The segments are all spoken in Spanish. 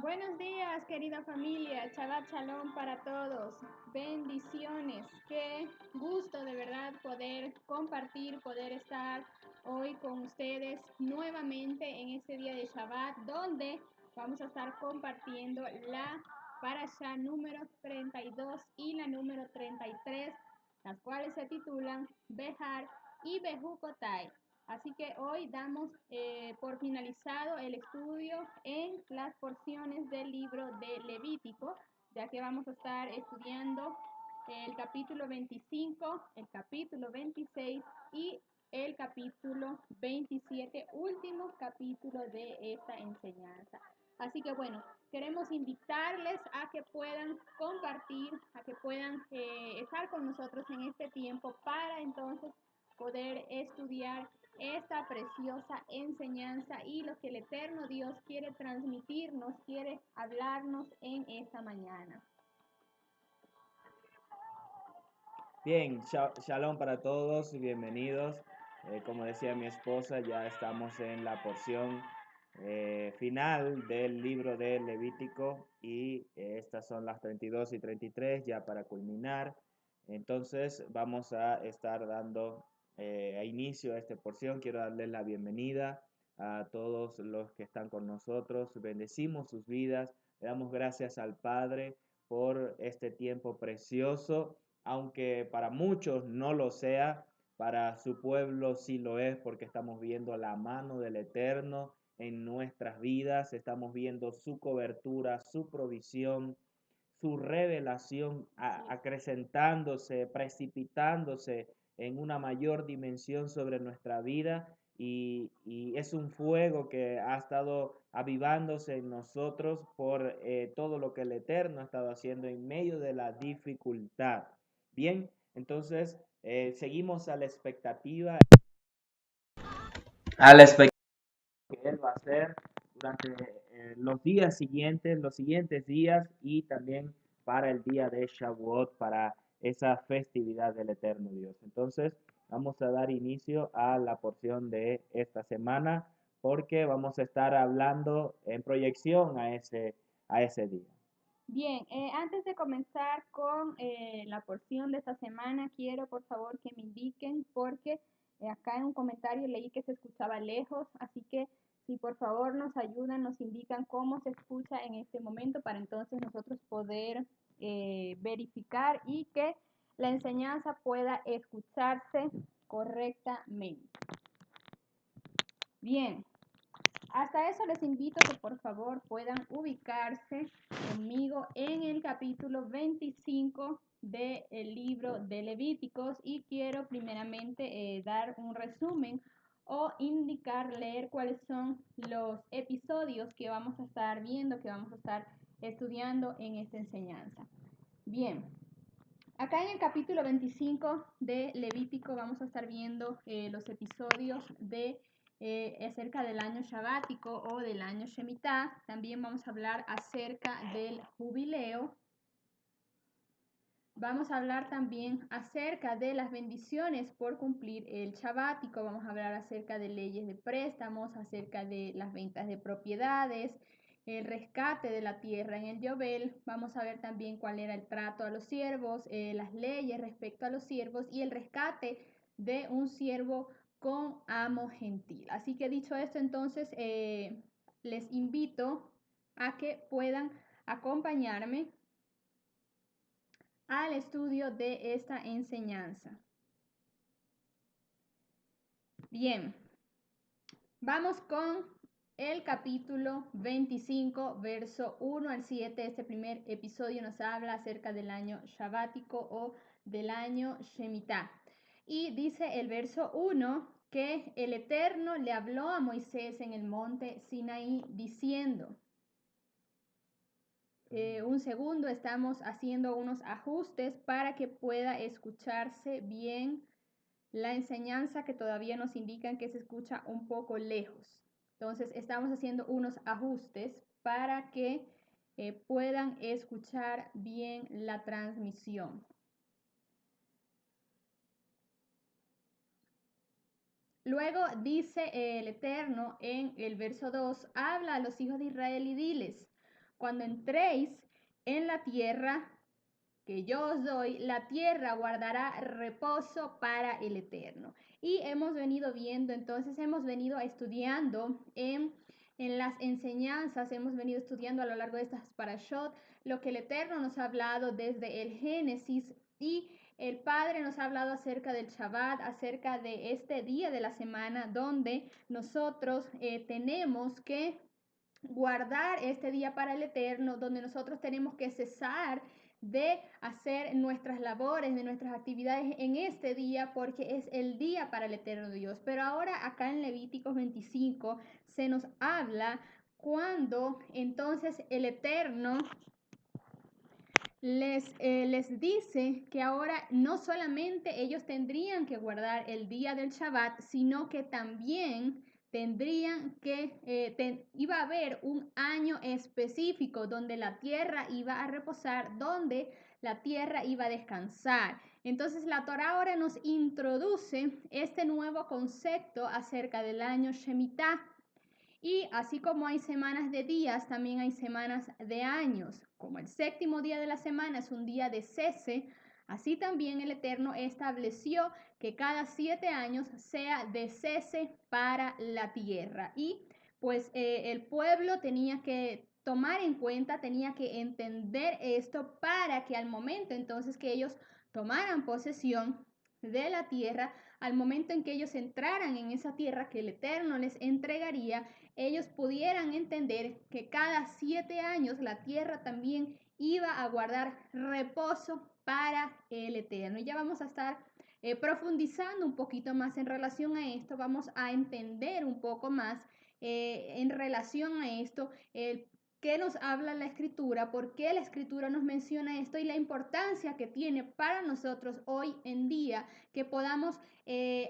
Buenos días, querida familia. Shabbat Shalom para todos. Bendiciones. Qué gusto de verdad poder compartir, poder estar hoy con ustedes nuevamente en este día de Shabbat, donde vamos a estar compartiendo la parasha número 32 y la número 33, las cuales se titulan Behar y Bejucotai. Así que hoy damos por finalizado el estudio en las porciones del libro de Levítico, ya que vamos a estar estudiando el capítulo 25, el capítulo 26 y el capítulo 27, último capítulo de esta enseñanza. Así que bueno, queremos invitarles a que puedan compartir, a que puedan estar con nosotros en este tiempo para entonces poder estudiar esta preciosa enseñanza y lo que el eterno Dios quiere transmitirnos, quiere hablarnos en esta mañana. Bien, shalom para todos y bienvenidos. Como decía mi esposa, ya estamos en la porción final del libro de Levítico y estas son las 32 y 33 ya para culminar. Entonces vamos a estar dando a inicio a esta porción. Quiero darles la bienvenida a todos los que están con nosotros. Bendecimos sus vidas. Le damos gracias al Padre por este tiempo precioso, aunque para muchos no lo sea, para su pueblo sí lo es, porque estamos viendo la mano del Eterno en nuestras vidas, estamos viendo su cobertura, su provisión, su revelación acrecentándose, precipitándose en una mayor dimensión sobre nuestra vida, y es un fuego que ha estado avivándose en nosotros por todo lo que el Eterno ha estado haciendo en medio de la dificultad. Bien, entonces seguimos a la expectativa que Él va a hacer durante los días siguientes, los siguientes días, y también para el día de Shavuot, para esa festividad del Eterno Dios. Entonces, vamos a dar inicio a la porción de esta semana, porque vamos a estar hablando en proyección a ese día. Bien, antes de comenzar con la porción de esta semana, quiero por favor que me indiquen, porque acá en un comentario leí que se escuchaba lejos, así que si por favor nos ayudan, nos indican cómo se escucha en este momento para entonces nosotros poder verificar y que la enseñanza pueda escucharse correctamente. Bien, hasta eso les invito a que por favor puedan ubicarse conmigo en el capítulo 25 del libro de Levíticos, y quiero primeramente dar un resumen o leer cuáles son los episodios que vamos a estar viendo, que vamos a estar estudiando en esta enseñanza. Bien, acá en el capítulo 25 de Levítico vamos a estar viendo los episodios de acerca del año sabático o del año Shemitah. También vamos a hablar acerca del jubileo. Vamos a hablar también acerca de las bendiciones por cumplir el sabático. Vamos a hablar acerca de leyes de préstamos, acerca de las ventas de propiedades, el rescate de la tierra en el Yobel. Vamos a ver también cuál era el trato a los siervos, las leyes respecto a los siervos y el rescate de un siervo con amo gentil. Así que dicho esto, entonces les invito a que puedan acompañarme al estudio de esta enseñanza. Bien, vamos con el capítulo 25, verso 1 al 7. Este primer episodio nos habla acerca del año sabático o del año Shemitah. Y dice el verso 1 que el Eterno le habló a Moisés en el monte Sinaí diciendo: un segundo, estamos haciendo unos ajustes para que pueda escucharse bien la enseñanza, que todavía nos indican que se escucha un poco lejos. Entonces estamos haciendo unos ajustes para que puedan escuchar bien la transmisión. Luego dice el Eterno en el verso 2, habla a los hijos de Israel y diles: cuando entréis en la tierra que yo os doy, la tierra guardará reposo para el Eterno. Y hemos venido viendo, entonces hemos venido estudiando en las enseñanzas, hemos venido estudiando a lo largo de estas parashot, lo que el Eterno nos ha hablado desde el Génesis, y el Padre nos ha hablado acerca del Shabbat, acerca de este día de la semana donde nosotros tenemos que guardar este día para el Eterno, donde nosotros tenemos que cesar de hacer nuestras labores, de nuestras actividades en este día, porque es el día para el Eterno Dios. Pero ahora acá en Levíticos 25 se nos habla cuando entonces el Eterno les dice que ahora no solamente ellos tendrían que guardar el día del Shabbat, sino que también tendrían que, iba a haber un año específico donde la tierra iba a reposar, donde la tierra iba a descansar. Entonces la Torá ahora nos introduce este nuevo concepto acerca del año Shemitah. Y así como hay semanas de días, también hay semanas de años. Como el séptimo día de la semana es un día de cese, así también el Eterno estableció que cada 7 años sea de cese para la tierra. Y pues el pueblo tenía que tomar en cuenta, tenía que entender esto para que al momento entonces que ellos tomaran posesión de la tierra, al momento en que ellos entraran en esa tierra que el Eterno les entregaría, ellos pudieran entender que cada 7 años la tierra también iba a guardar reposo para el Eterno. Y ya vamos a estar profundizando un poquito más en relación a esto, vamos a entender un poco más en relación a esto, qué nos habla la escritura, por qué la escritura nos menciona esto y la importancia que tiene para nosotros hoy en día que podamos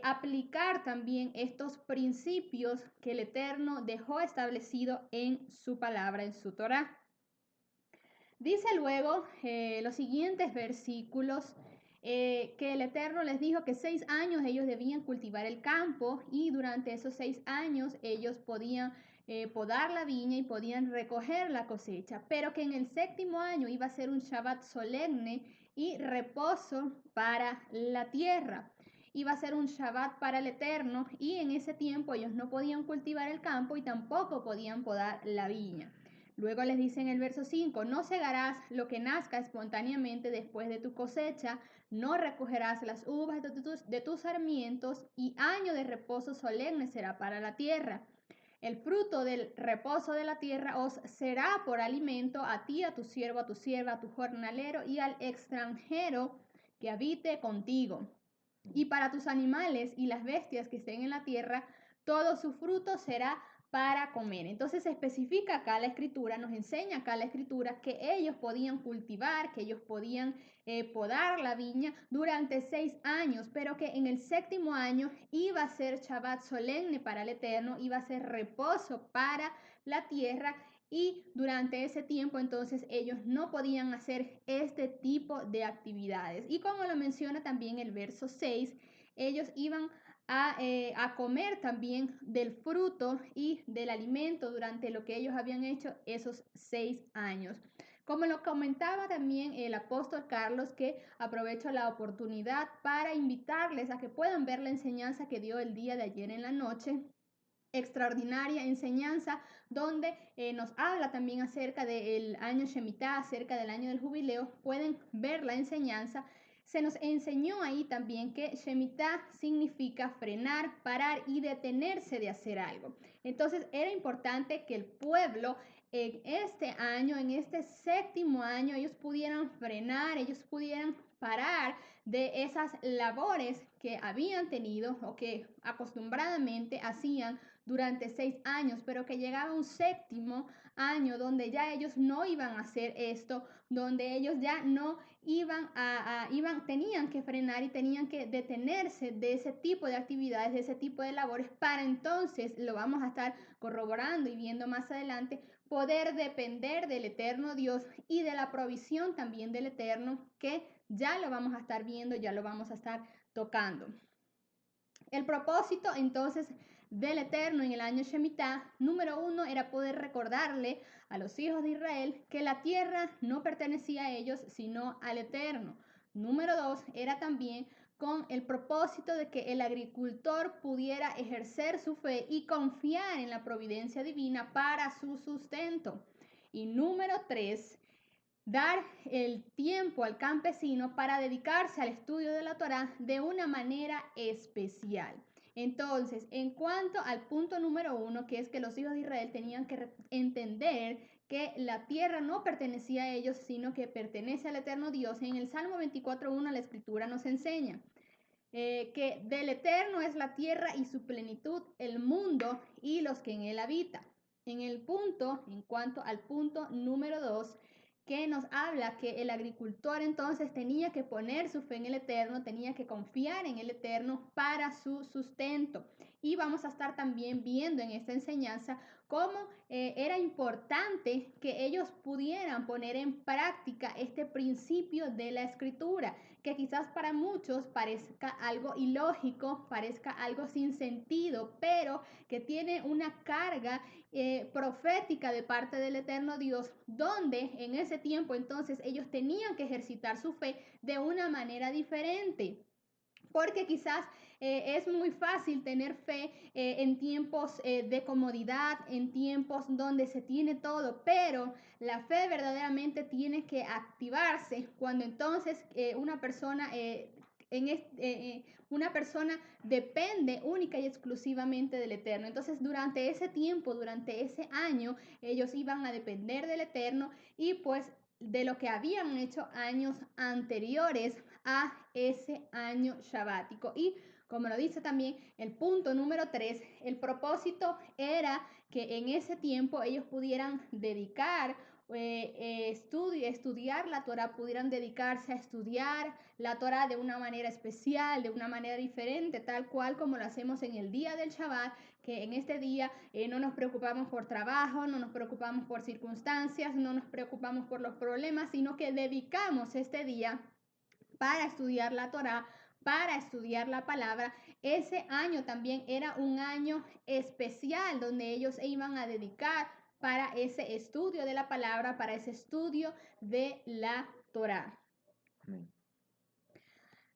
aplicar también estos principios que el Eterno dejó establecido en su palabra, en su Torá. Dice luego los siguientes versículos. Que el Eterno les dijo que 6 años ellos debían cultivar el campo y durante esos 6 años ellos podían podar la viña y podían recoger la cosecha, pero que en el séptimo año iba a ser un Shabbat solemne y reposo para la tierra. Iba a ser un Shabbat para el Eterno y en ese tiempo ellos no podían cultivar el campo y tampoco podían podar la viña. Luego les dice en el verso 5, no segarás lo que nazca espontáneamente después de tu cosecha, no recogerás las uvas de tus sarmientos y año de reposo solemne será para la tierra. El fruto del reposo de la tierra os será por alimento a ti, a tu siervo, a tu sierva, a tu jornalero y al extranjero que habite contigo. Y para tus animales y las bestias que estén en la tierra, todo su fruto será para comer. Entonces se especifica acá la escritura, nos enseña acá la escritura que ellos podían cultivar, que ellos podían podar la viña durante 6 años, pero que en el séptimo año iba a ser Shabbat solemne para el Eterno, iba a ser reposo para la tierra y durante ese tiempo entonces ellos no podían hacer este tipo de actividades. Y como lo menciona también el verso 6, ellos iban a comer también del fruto y del alimento durante lo que ellos habían hecho esos 6 años. Como lo comentaba también el apóstol Carlos, que aprovecho la oportunidad para invitarles a que puedan ver la enseñanza que dio el día de ayer en la noche, extraordinaria enseñanza donde nos habla también acerca del año Shemitah, acerca del año del jubileo. Pueden ver la enseñanza. Se nos enseñó ahí también que Shemitah significa frenar, parar y detenerse de hacer algo. Entonces era importante que el pueblo en este año, en este séptimo año, ellos pudieran frenar, ellos pudieran parar de esas labores que habían tenido o que acostumbradamente hacían durante 6 años, pero que llegaba un séptimo año donde ya ellos no iban a hacer esto, donde ellos ya no tenían que frenar y tenían que detenerse de ese tipo de actividades, de ese tipo de labores, para entonces, lo vamos a estar corroborando y viendo más adelante, poder depender del eterno Dios y de la provisión también del Eterno, que ya lo vamos a estar viendo, ya lo vamos a estar tocando. El propósito entonces del Eterno en el año Shemitah, número 1 era poder recordarle a los hijos de Israel que la tierra no pertenecía a ellos, sino al Eterno. Número 2 era también con el propósito de que el agricultor pudiera ejercer su fe y confiar en la providencia divina para su sustento. Y número 3, dar el tiempo al campesino para dedicarse al estudio de la Torá de una manera especial. Entonces, en cuanto al punto número 1, que es que los hijos de Israel tenían que entender que la tierra no pertenecía a ellos, sino que pertenece al eterno Dios, en el Salmo 24:1 la Escritura nos enseña que del eterno es la tierra y su plenitud, el mundo y los que en él habitan. En cuanto al punto número 2, que nos habla que el agricultor entonces tenía que poner su fe en el Eterno, tenía que confiar en el Eterno para su sustento. Y vamos a estar también viendo en esta enseñanza cómo era importante que ellos pudieran poner en práctica este principio de la escritura, que quizás para muchos parezca algo ilógico, parezca algo sin sentido, pero que tiene una carga profética de parte del eterno Dios, donde en ese tiempo entonces ellos tenían que ejercitar su fe de una manera diferente. Porque quizás es muy fácil tener fe en tiempos de comodidad, en tiempos donde se tiene todo, pero la fe verdaderamente tiene que activarse cuando entonces una persona depende única y exclusivamente del Eterno. Entonces, durante ese tiempo, durante ese año, ellos iban a depender del Eterno y pues de lo que habían hecho años anteriores a ese año sabático. Y como lo dice también el punto número 3, el propósito era que en ese tiempo ellos pudieran dedicar estudiar la Torah, pudieran dedicarse a estudiar la Torah de una manera especial, de una manera diferente, tal cual como lo hacemos en el día del Shabbat, que en este día no nos preocupamos por trabajo, no nos preocupamos por circunstancias, no nos preocupamos por los problemas, sino que dedicamos este día para estudiar la Torah, para estudiar la palabra. Ese año también era un año especial donde ellos se iban a dedicar para ese estudio de la palabra, para ese estudio de la Torah. Amén.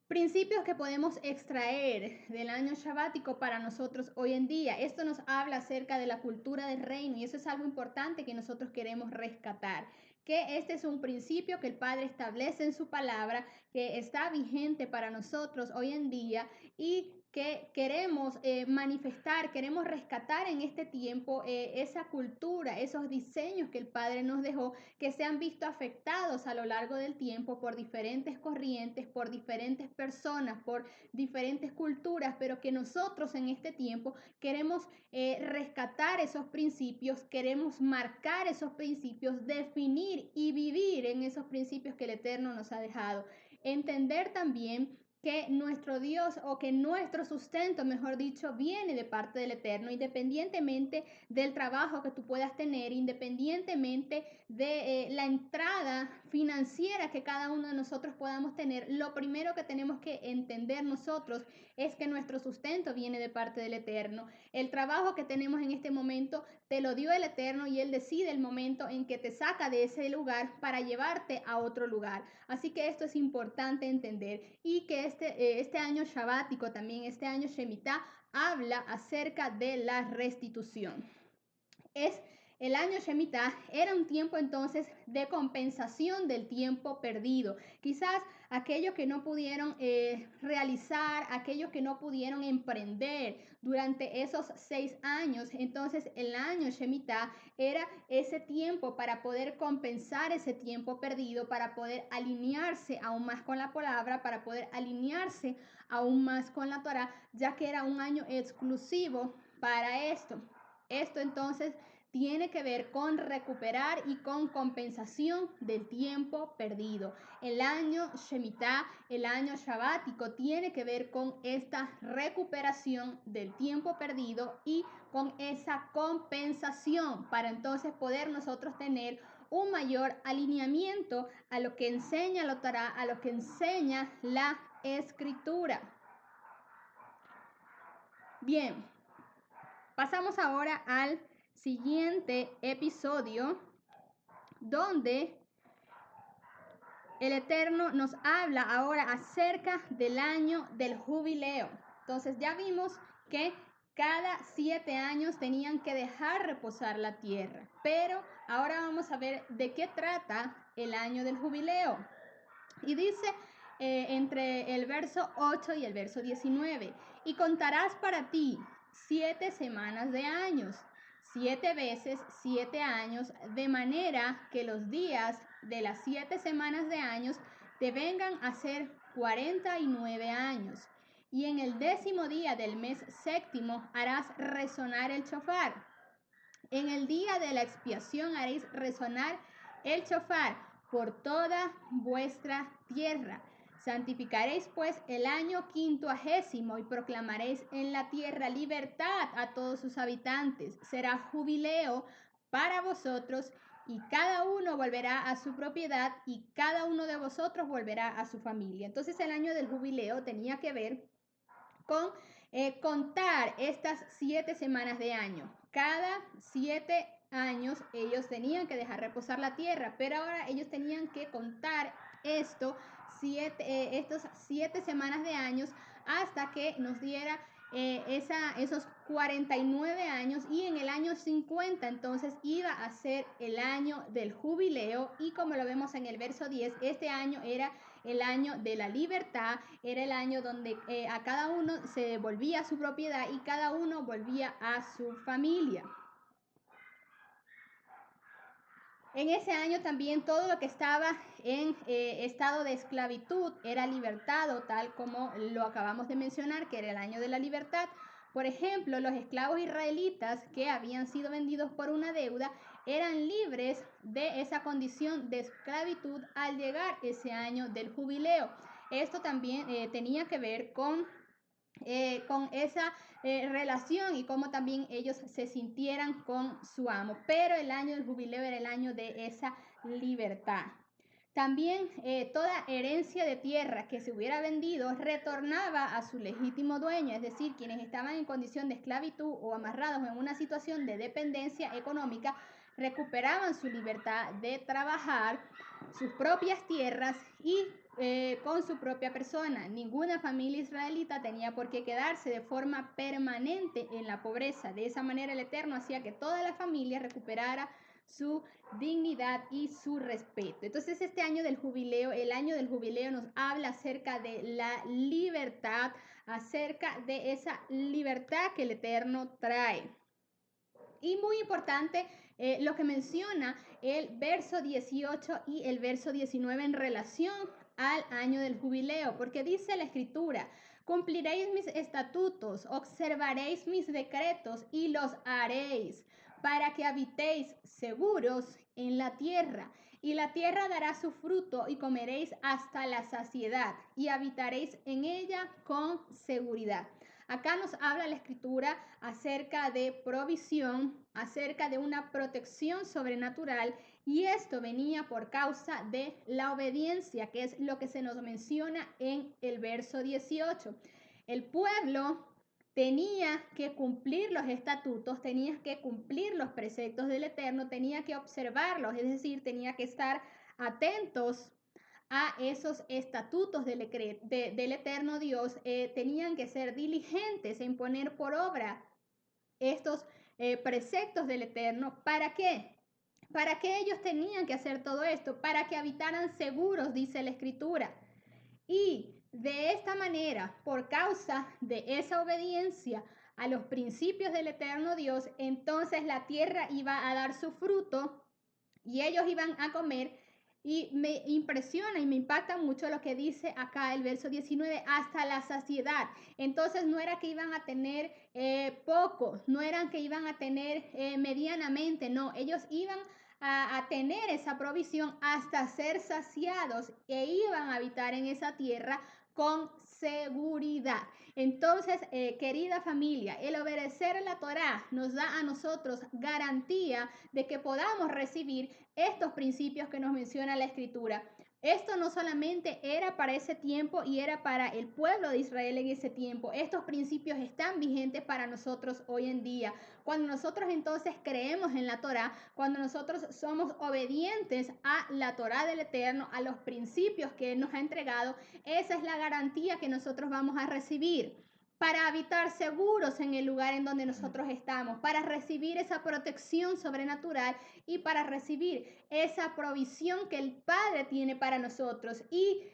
Principios que podemos extraer del año sabático para nosotros hoy en día. Esto nos habla acerca de la cultura del reino y eso es algo importante que nosotros queremos rescatar. Que este es un principio que el Padre establece en su palabra, que está vigente para nosotros hoy en día y que queremos manifestar, queremos rescatar en este tiempo esa cultura, esos diseños que el Padre nos dejó, que se han visto afectados a lo largo del tiempo por diferentes corrientes, por diferentes personas, por diferentes culturas, pero que nosotros en este tiempo queremos rescatar esos principios, queremos marcar esos principios, definir y vivir en esos principios que el Eterno nos ha dejado. Entender también que nuestro Dios o que nuestro sustento, mejor dicho, viene de parte del Eterno, independientemente del trabajo que tú puedas tener, independientemente de la entrada financiera que cada uno de nosotros podamos tener. Lo primero que tenemos que entender nosotros es que nuestro sustento viene de parte del Eterno. El trabajo que tenemos en este momento te lo dio el Eterno y Él decide el momento en que te saca de ese lugar para llevarte a otro lugar. Así que esto es importante entender y que este año sabático, también este año Shemitah, habla acerca de la restitución. El año Shemitah era un tiempo entonces de compensación del tiempo perdido. Quizás aquellos que no pudieron realizar, aquellos que no pudieron emprender durante esos 6 años. Entonces el año Shemitah era ese tiempo para poder compensar ese tiempo perdido, para poder alinearse aún más con la palabra, para poder alinearse aún más con la Torah, ya que era un año exclusivo para esto. Esto entonces tiene que ver con recuperar y con compensación del tiempo perdido. El año Shemitah, el año sabático, tiene que ver con esta recuperación del tiempo perdido y con esa compensación para entonces poder nosotros tener un mayor alineamiento a lo que enseña la Torah, a lo que enseña la Escritura. Bien. pasamos ahora al siguiente episodio donde el Eterno nos habla ahora acerca del año del jubileo. Entonces ya vimos que cada 7 años tenían que dejar reposar la tierra, pero ahora vamos a ver de qué trata el año del jubileo. Y dice entre el verso 8 y el verso 19, y contarás para ti 7 semanas de años, 7 veces 7 años, de manera que los días de las 7 semanas de años te vengan a ser 49 años. Y en el 10º día del mes séptimo harás resonar el shofar. En el día de la expiación haréis resonar el shofar por toda vuestra tierra. Santificaréis pues el año 50º y proclamaréis en la tierra libertad a todos sus habitantes. Será jubileo para vosotros y cada uno volverá a su propiedad y cada uno de vosotros volverá a su familia. Entonces el año del jubileo tenía que ver con contar estas 7 semanas de año. Cada 7 años ellos tenían que dejar reposar la tierra, pero ahora ellos tenían que contar estos 7 semanas de años hasta que nos diera esos 49 años, y en el año 50 entonces iba a ser el año del jubileo, y como lo vemos en el verso 10, este año era el año de la libertad, era el año donde a cada uno se volvía a su propiedad y cada uno volvía a su familia. En ese año también todo lo que estaba en estado de esclavitud era libertado, tal como lo acabamos de mencionar, que era el año de la libertad. Por ejemplo, los esclavos israelitas que habían sido vendidos por una deuda eran libres de esa condición de esclavitud al llegar ese año del jubileo. Esto también tenía que ver con esa relación y cómo también ellos se sintieran con su amo. Pero el año del jubileo era el año de esa libertad. También toda herencia de tierra que se hubiera vendido retornaba a su legítimo dueño, es decir, quienes estaban en condición de esclavitud o amarrados en una situación de dependencia económica recuperaban su libertad de trabajar sus propias tierras y con su propia persona. Ninguna familia israelita tenía por qué quedarse de forma permanente en la pobreza. De esa manera el Eterno hacía que toda la familia recuperara su dignidad y su respeto. Entonces este año del jubileo, el año del jubileo nos habla acerca de la libertad, acerca de esa libertad que el Eterno trae. Y muy importante lo que menciona el verso 18 y el verso 19 en relación al año del jubileo, porque dice la escritura: cumpliréis mis estatutos, observaréis mis decretos y los haréis, para que habitéis seguros en la tierra. Y la tierra dará su fruto y comeréis hasta la saciedad y habitaréis en ella con seguridad. Acá nos habla la escritura acerca de provisión, acerca de una protección sobrenatural, y esto venía por causa de la obediencia, que es lo que se nos menciona en el verso 18. El pueblo tenía que cumplir los estatutos, tenía que cumplir los preceptos del Eterno, tenía que observarlos, es decir, tenía que estar atentos a esos estatutos del Eterno Dios, tenían que ser diligentes en poner por obra estos preceptos del Eterno. ¿Para qué? ¿Para qué ellos tenían que hacer todo esto? Para que habitaran seguros, dice la Escritura. Y de esta manera, por causa de esa obediencia a los principios del Eterno Dios, entonces la tierra iba a dar su fruto y ellos iban a comer. Y me impresiona y me impacta mucho lo que dice acá el verso 19, hasta la saciedad. Entonces no era que iban a tener poco, no eran que iban a tener medianamente, no, ellos iban a tener esa provisión hasta ser saciados e iban a habitar en esa tierra con seguridad. Entonces, querida familia, el obedecer la Torá nos da a nosotros garantía de que podamos recibir estos principios que nos menciona la Escritura. Esto no solamente era para ese tiempo y era para el pueblo de Israel en ese tiempo. Estos principios están vigentes para nosotros hoy en día. Cuando nosotros entonces creemos en la Torá, cuando nosotros somos obedientes a la Torá del Eterno, a los principios que Él nos ha entregado, esa es la garantía que nosotros vamos a recibir para habitar seguros en el lugar en donde nosotros estamos, para recibir esa protección sobrenatural y para recibir esa provisión que el Padre tiene para nosotros. Y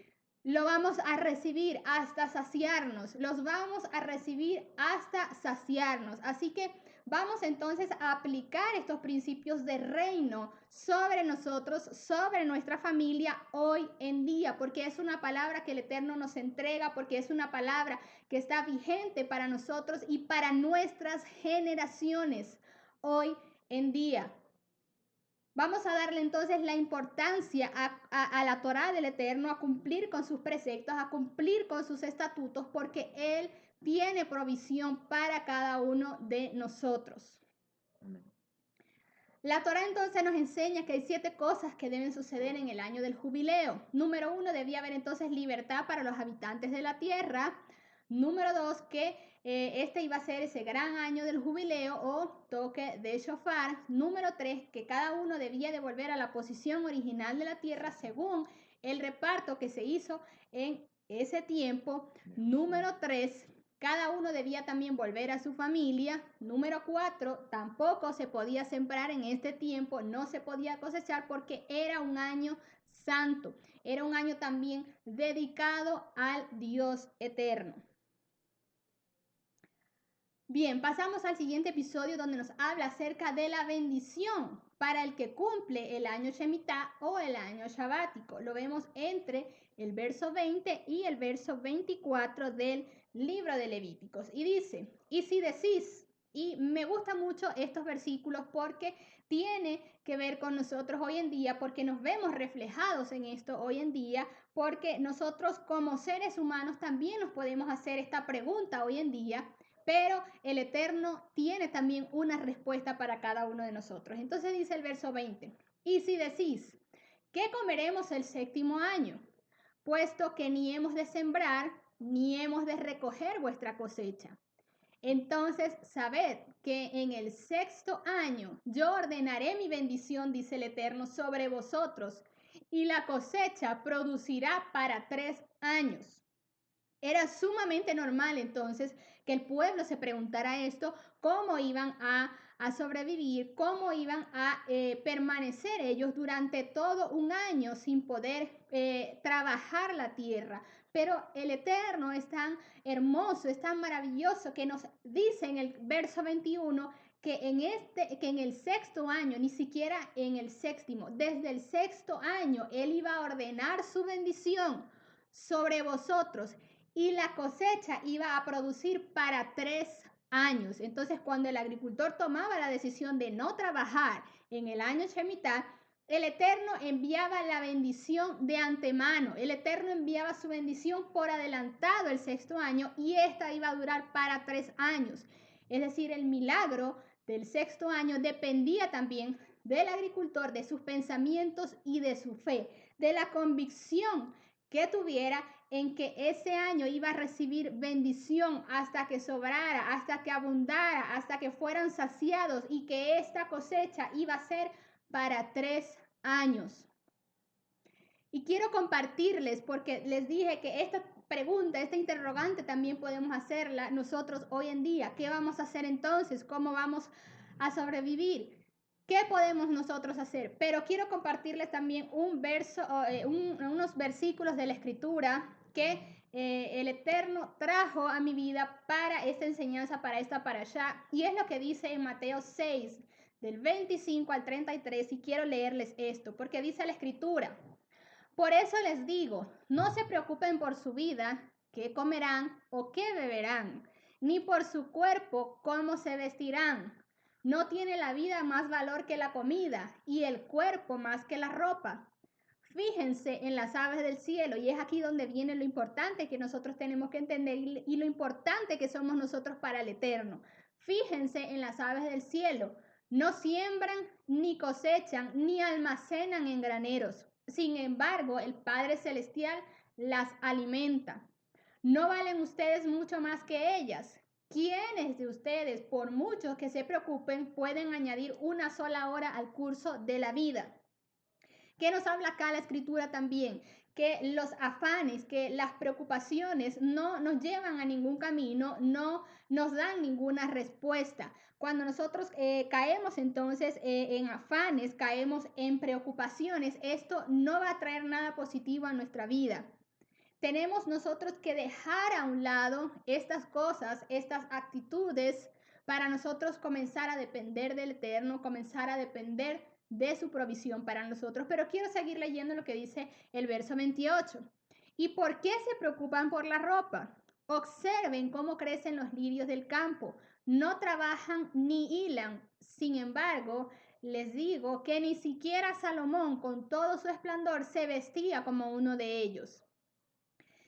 lo vamos a recibir hasta saciarnos, los vamos a recibir hasta saciarnos. Así que vamos entonces a aplicar estos principios de reino sobre nosotros, sobre nuestra familia hoy en día, porque es una palabra que el Eterno nos entrega, porque es una palabra que está vigente para nosotros y para nuestras generaciones hoy en día. Vamos a darle entonces la importancia a la Torá del Eterno, a cumplir con sus preceptos, a cumplir con sus estatutos, porque Él tiene provisión para cada uno de nosotros. Amén. La Torá entonces nos enseña que hay 7 cosas que deben suceder en el año del jubileo. Número 1, debía haber entonces libertad para los habitantes de la tierra. Número 2, que este iba a ser ese gran año del jubileo o toque de shofar. Número 3, que cada uno debía de volver a la posición original de la tierra según el reparto que se hizo en ese tiempo. Número 3, cada uno debía también volver a su familia. Número 4, tampoco se podía sembrar en este tiempo, no se podía cosechar porque era un año santo, era un año también dedicado al Dios eterno. Bien, pasamos al siguiente episodio donde nos habla acerca de la bendición para el que cumple el año Shemitah o el año Shabático. Lo vemos entre el verso 20 y el verso 24 del libro de Levíticos. Y dice, y si decís, y me gustan mucho estos versículos porque tiene que ver con nosotros hoy en día, porque nos vemos reflejados en esto hoy en día, porque nosotros como seres humanos también nos podemos hacer esta pregunta hoy en día. Pero el Eterno tiene también una respuesta para cada uno de nosotros. Entonces dice el verso 20, y si decís, ¿qué comeremos el 7º año? Puesto que ni hemos de sembrar, ni hemos de recoger vuestra cosecha. Entonces sabed que en el 6º año yo ordenaré mi bendición, dice el Eterno, sobre vosotros, y la cosecha producirá para 3 años. Era sumamente normal entonces que el pueblo se preguntara esto, cómo iban a sobrevivir, cómo iban a permanecer ellos durante todo un año sin poder trabajar la tierra. Pero el Eterno es tan hermoso, es tan maravilloso que nos dice en el verso 21 que en el 6º año, ni siquiera en el 7º, desde el 6º año, Él iba a ordenar su bendición sobre vosotros y la cosecha iba a producir para 3 años. Entonces, cuando el agricultor tomaba la decisión de no trabajar en el año Shemitah, el Eterno enviaba la bendición de antemano. El Eterno enviaba su bendición por adelantado el 6º año y esta iba a durar para 3 años. Es decir, el milagro del 6º año dependía también del agricultor, de sus pensamientos y de su fe, de la convicción que tuviera en que ese año iba a recibir bendición hasta que sobrara, hasta que abundara, hasta que fueran saciados y que esta cosecha iba a ser para 3 años. Y quiero compartirles, porque les dije que esta pregunta, esta interrogante también podemos hacerla nosotros hoy en día. ¿Qué vamos a hacer entonces? ¿Cómo vamos a sobrevivir? ¿Qué podemos nosotros hacer? Pero quiero compartirles también unos versículos de la Escritura que el Eterno trajo a mi vida para esta enseñanza, para esta parashá. Y es lo que dice en Mateo 6, del 25 al 33. Y quiero leerles esto, porque dice la Escritura: por eso les digo, no se preocupen por su vida, qué comerán o qué beberán, ni por su cuerpo, cómo se vestirán. ¿No tiene la vida más valor que la comida y el cuerpo más que la ropa? Fíjense en las aves del cielo, y es aquí donde viene lo importante que nosotros tenemos que entender y lo importante que somos nosotros para el Eterno. Fíjense en las aves del cielo, no siembran, ni cosechan, ni almacenan en graneros, Sin embargo, el Padre Celestial las alimenta. ¿No valen ustedes mucho más que ellas? ¿Quiénes de ustedes, por mucho que se preocupen, pueden añadir una sola hora al curso de la vida? ¿Qué nos habla acá la escritura también? Que los afanes, que las preocupaciones no nos llevan a ningún camino, no nos dan ninguna respuesta. Cuando nosotros caemos entonces en afanes, caemos en preocupaciones, esto no va a traer nada positivo a nuestra vida. Tenemos nosotros que dejar a un lado estas cosas, estas actitudes, para nosotros comenzar a depender del Eterno, comenzar a depender de su provisión para nosotros. Pero quiero seguir leyendo lo que dice el verso 28. ¿Y por qué se preocupan por la ropa? Observen cómo crecen los lirios del campo. No trabajan ni hilan. Sin embargo, les digo que ni siquiera Salomón, con todo su esplendor, se vestía como uno de ellos.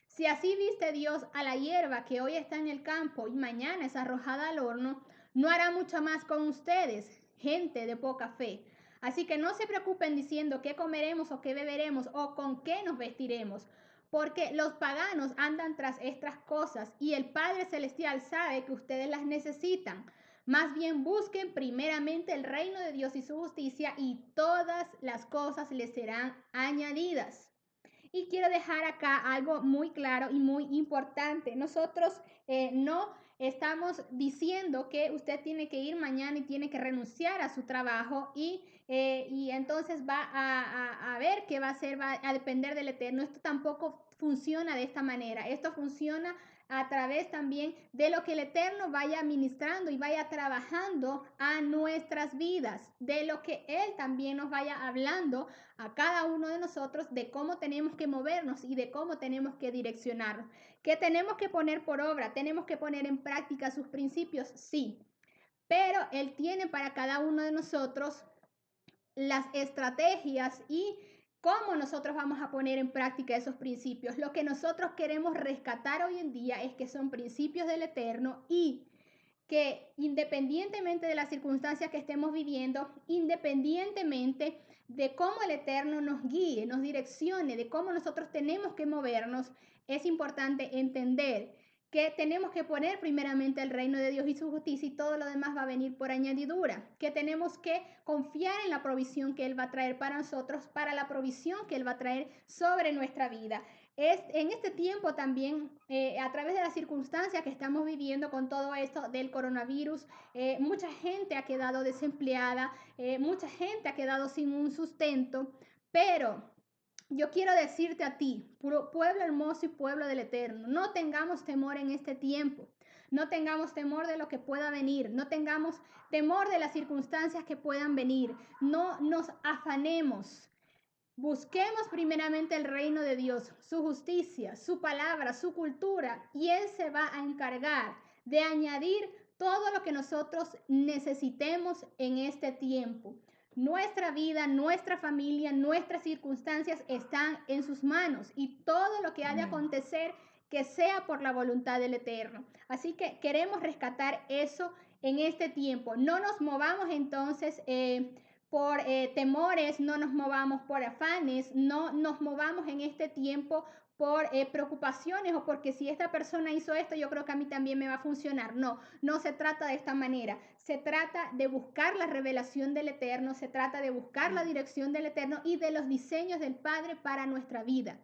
Si así viste Dios a la hierba que hoy está en el campo y mañana es arrojada al horno, no hará mucho más con ustedes, gente de poca fe. Así que no se preocupen diciendo qué comeremos o qué beberemos o con qué nos vestiremos, porque los paganos andan tras estas cosas y el Padre Celestial sabe que ustedes las necesitan. Más bien busquen primeramente el reino de Dios y su justicia y todas las cosas les serán añadidas. Y quiero dejar acá algo muy claro y muy importante. Nosotros no estamos diciendo que usted tiene que ir mañana y tiene que renunciar a su trabajo y entonces va a ver qué va a hacer, va a depender del Eterno. Esto tampoco funciona de esta manera. Esto funciona a través también de lo que el Eterno vaya ministrando y vaya trabajando a nuestras vidas, de lo que Él también nos vaya hablando a cada uno de nosotros de cómo tenemos que movernos y de cómo tenemos que direccionarnos. ¿Qué tenemos que poner por obra? ¿Tenemos que poner en práctica sus principios? Sí, pero Él tiene para cada uno de nosotros las estrategias y cómo nosotros vamos a poner en práctica esos principios. Lo que nosotros queremos rescatar hoy en día es que son principios del Eterno y que independientemente de las circunstancias que estemos viviendo, independientemente de cómo el Eterno nos guíe, nos direccione, de cómo nosotros tenemos que movernos, es importante entender que tenemos que poner primeramente el reino de Dios y su justicia y todo lo demás va a venir por añadidura, que tenemos que confiar en la provisión que Él va a traer para nosotros, para la provisión que Él va a traer sobre nuestra vida. En este tiempo también, a través de las circunstancias que estamos viviendo con todo esto del coronavirus, mucha gente ha quedado desempleada, mucha gente ha quedado sin un sustento, pero yo quiero decirte a ti, pueblo hermoso y pueblo del Eterno, no tengamos temor en este tiempo. No tengamos temor de lo que pueda venir, no tengamos temor de las circunstancias que puedan venir, no nos afanemos. Busquemos primeramente el reino de Dios, su justicia, su palabra, su cultura, y Él se va a encargar de añadir todo lo que nosotros necesitemos en este tiempo. Nuestra vida, nuestra familia, nuestras circunstancias están en sus manos y todo lo que ha de acontecer que sea por la voluntad del Eterno. Así que queremos rescatar eso en este tiempo. No nos movamos entonces por temores, no nos movamos por afanes, no nos movamos en este tiempo por preocupaciones o porque si esta persona hizo esto, yo creo que a mí también me va a funcionar. No, no se trata de esta manera. Se trata de buscar la revelación del Eterno, se trata de buscar la dirección del Eterno y de los diseños del Padre para nuestra vida.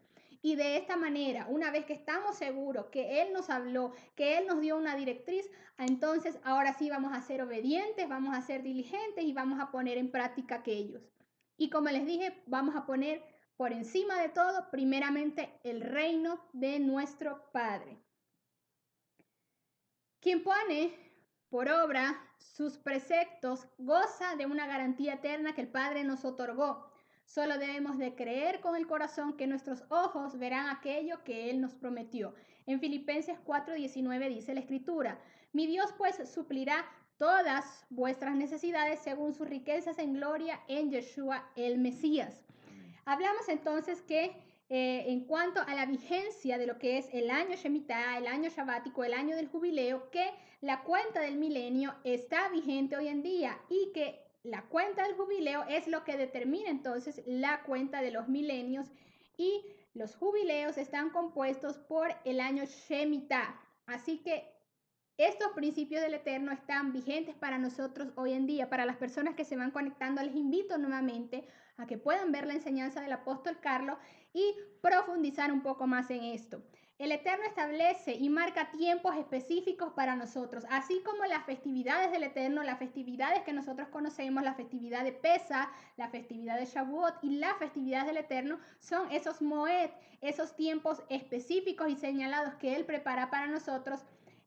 Y de esta manera, una vez que estamos seguros que Él nos habló, que Él nos dio una directriz, entonces ahora sí vamos a ser obedientes, vamos a ser diligentes y vamos a poner en práctica aquellos. Y como les dije, vamos a poner por encima de todo, primeramente, el reino de nuestro Padre. Quien pone por obra sus preceptos goza de una garantía eterna que el Padre nos otorgó. Solo debemos de creer con el corazón que nuestros ojos verán aquello que Él nos prometió. En Filipenses 4:19 dice la Escritura, mi Dios pues suplirá todas vuestras necesidades según sus riquezas en gloria en Yeshua el Mesías. Hablamos entonces que en cuanto a la vigencia de lo que es el año Shemitah, el año Shabático, el año del jubileo, que la cuenta del milenio está vigente hoy en día y que la cuenta del jubileo es lo que determina entonces la cuenta de los milenios y los jubileos están compuestos por el año Shemitah. Así que estos principios del Eterno están vigentes para nosotros hoy en día. Para las personas que se van conectando, les invito nuevamente a que puedan ver la enseñanza del apóstol Carlos y profundizar un poco más en esto. El Eterno establece y marca tiempos específicos para nosotros, así como las festividades del Eterno, las festividades que nosotros conocemos, la festividad de Pesa, la festividad de Shavuot y las festividades del Eterno son esos Moed, esos tiempos específicos y señalados que Él prepara para nosotros.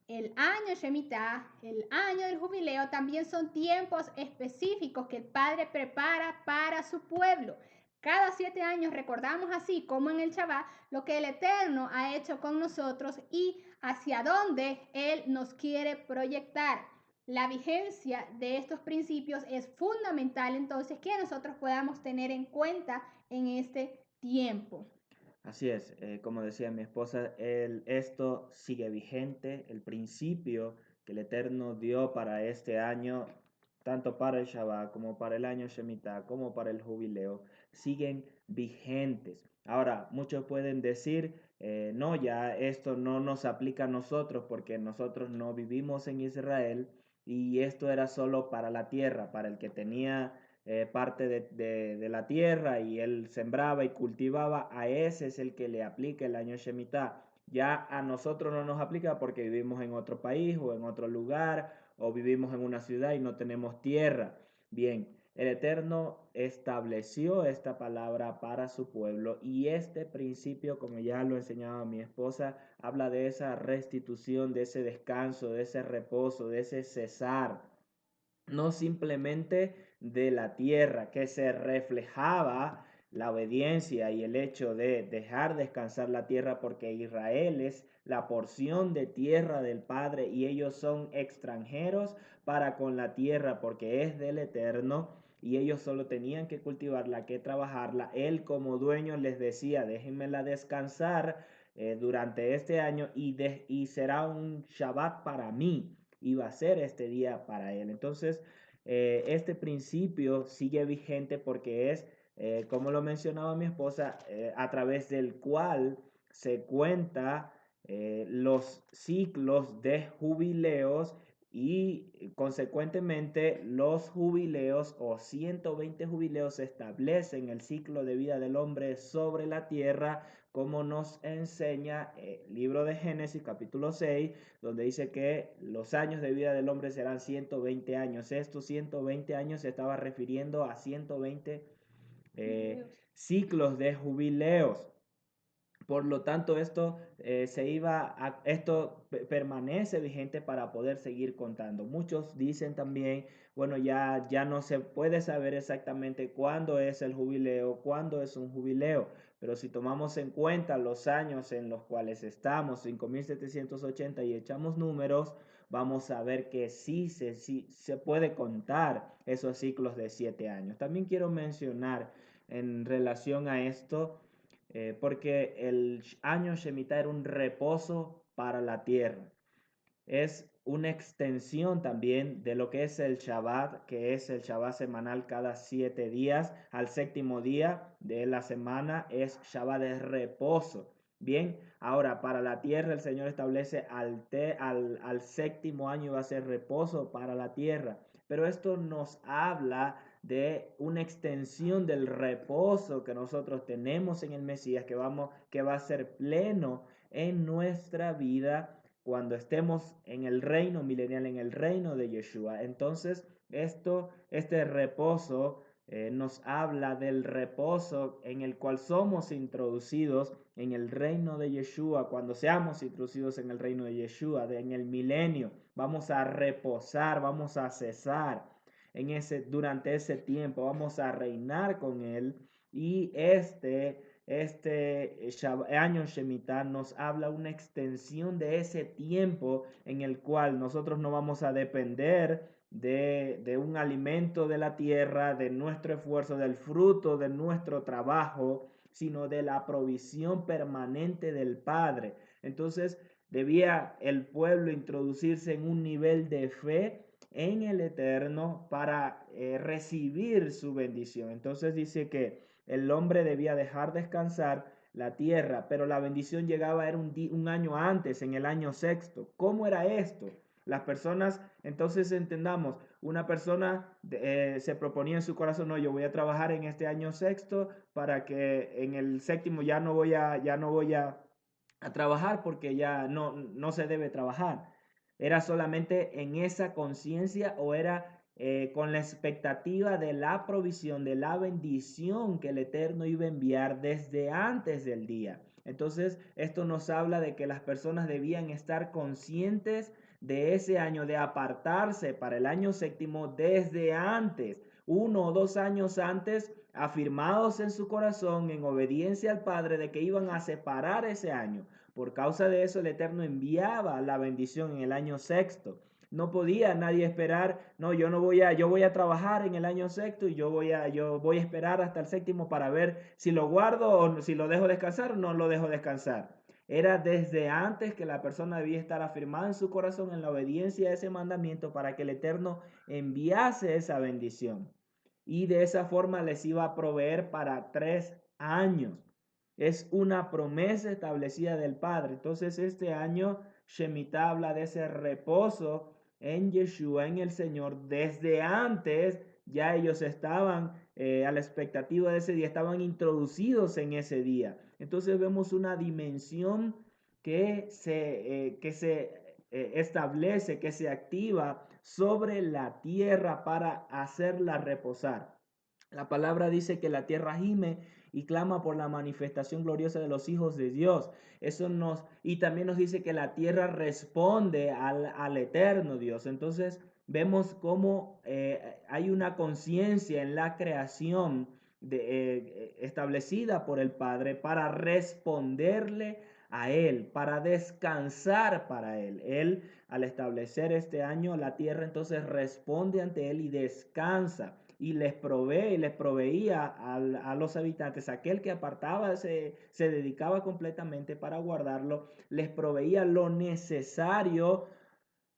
El año Shemitah, el año del jubileo, también son tiempos específicos que el Padre prepara para su pueblo. Cada 7 años recordamos así como en el Shabbat lo que el Eterno ha hecho con nosotros y hacia dónde Él nos quiere proyectar. La vigencia de estos principios es fundamental entonces que nosotros podamos tener en cuenta en este tiempo. Así es, como decía mi esposa, esto sigue vigente, el principio que el Eterno dio para este año, tanto para el Shabbat como para el año Shemitah, como para el jubileo, siguen vigentes. Ahora, muchos pueden decir, no, ya esto no nos aplica a nosotros porque nosotros no vivimos en Israel y esto era solo para la tierra, para el que tenía parte de la tierra y él sembraba y cultivaba, a ese es el que le aplica el año Shemitah. Ya a nosotros no nos aplica porque vivimos en otro país o en otro lugar o vivimos en una ciudad y no tenemos tierra. Bien, el Eterno estableció esta palabra para su pueblo y este principio, como ya lo enseñaba mi esposa, habla de esa restitución, de ese descanso, de ese reposo, de ese cesar, no simplemente de la tierra, que se reflejaba la obediencia y el hecho de dejar descansar la tierra, porque Israel es la porción de tierra del Padre y ellos son extranjeros para con la tierra porque es del Eterno y ellos solo tenían que cultivarla, que trabajarla. Él como dueño les decía, déjenmela descansar durante este año y será un Shabbat para mí, iba a ser este día para él. Entonces, este principio sigue vigente porque es, como lo mencionaba mi esposa, a través del cual se cuenta los ciclos de jubileos y consecuentemente los jubileos o 120 jubileos establecen el ciclo de vida del hombre sobre la tierra, como nos enseña el libro de Génesis capítulo 6, donde dice que los años de vida del hombre serán 120 años. Estos 120 años se estaba refiriendo a 120 ciclos de jubileos. Por lo tanto, esto permanece vigente para poder seguir contando. Muchos dicen también, bueno, ya no se puede saber exactamente cuándo es el jubileo, cuándo es un jubileo, pero si tomamos en cuenta los años en los cuales estamos, 5780, y echamos números, vamos a ver que sí se puede contar esos ciclos de 7 años. También quiero mencionar en relación a esto, porque el año Shemitah era un reposo para la tierra. Es una extensión también de lo que es el Shabbat, que es el Shabbat semanal cada 7 días. Al séptimo día de la semana es Shabbat de reposo. Bien, ahora para la tierra el Señor establece al séptimo año va a ser reposo para la tierra. Pero esto nos habla de una extensión del reposo que nosotros tenemos en el Mesías, que va a ser pleno en nuestra vida cuando estemos en el reino milenial, en el reino de Yeshua. Entonces, este reposo nos habla del reposo en el cual somos introducidos en el reino de Yeshua. Cuando seamos introducidos en el reino de Yeshua, en el milenio, vamos a reposar, vamos a cesar durante ese tiempo, vamos a reinar con él. Y este año Shemitah nos habla una extensión de ese tiempo en el cual nosotros no vamos a depender de un alimento de la tierra, de nuestro esfuerzo, del fruto de nuestro trabajo, sino de la provisión permanente del Padre. Entonces, debía el pueblo introducirse en un nivel de fe en el Eterno para recibir su bendición. Entonces dice que el hombre debía dejar descansar la tierra, pero la bendición llegaba era un año antes, en el año sexto. ¿Cómo era esto? Las personas, entonces entendamos, una persona se proponía en su corazón, no, yo voy a trabajar en este año sexto para que en el séptimo ya no voy a trabajar porque ya no se debe trabajar. ¿Era solamente en esa conciencia o era con la expectativa de la provisión, de la bendición que el Eterno iba a enviar desde antes del día? Entonces, esto nos habla de que las personas debían estar conscientes de ese año, de apartarse para el año séptimo desde antes, 1 o 2 años antes, afirmados en su corazón en obediencia al Padre de que iban a separar ese año. Por causa de eso el Eterno enviaba la bendición en el año sexto. No podía nadie esperar, no, yo voy a trabajar en el año sexto y yo voy a esperar hasta el séptimo para ver si lo guardo o si lo dejo descansar o no lo dejo descansar. Era desde antes que la persona debía estar afirmada en su corazón en la obediencia a ese mandamiento para que el Eterno enviase esa bendición. Y de esa forma les iba a proveer para 3 años. Es una promesa establecida del Padre. Entonces este año Shemitah habla de ese reposo en Yeshua, en el Señor. Desde antes ya ellos estaban a la expectativa de ese día, estaban introducidos en ese día. Entonces vemos una dimensión que se establece, que se activa sobre la tierra para hacerla reposar. La palabra dice que la tierra gime y clama por la manifestación gloriosa de los hijos de Dios. Y también nos dice que la tierra responde al eterno Dios. Entonces vemos cómo hay una conciencia en la creación establecida por el Padre para responderle a Él, para descansar para Él. Él, al establecer este año, la tierra entonces responde ante Él y descansa y les provee y les proveía a los habitantes, aquel que apartaba se dedicaba completamente para guardarlo, les proveía lo necesario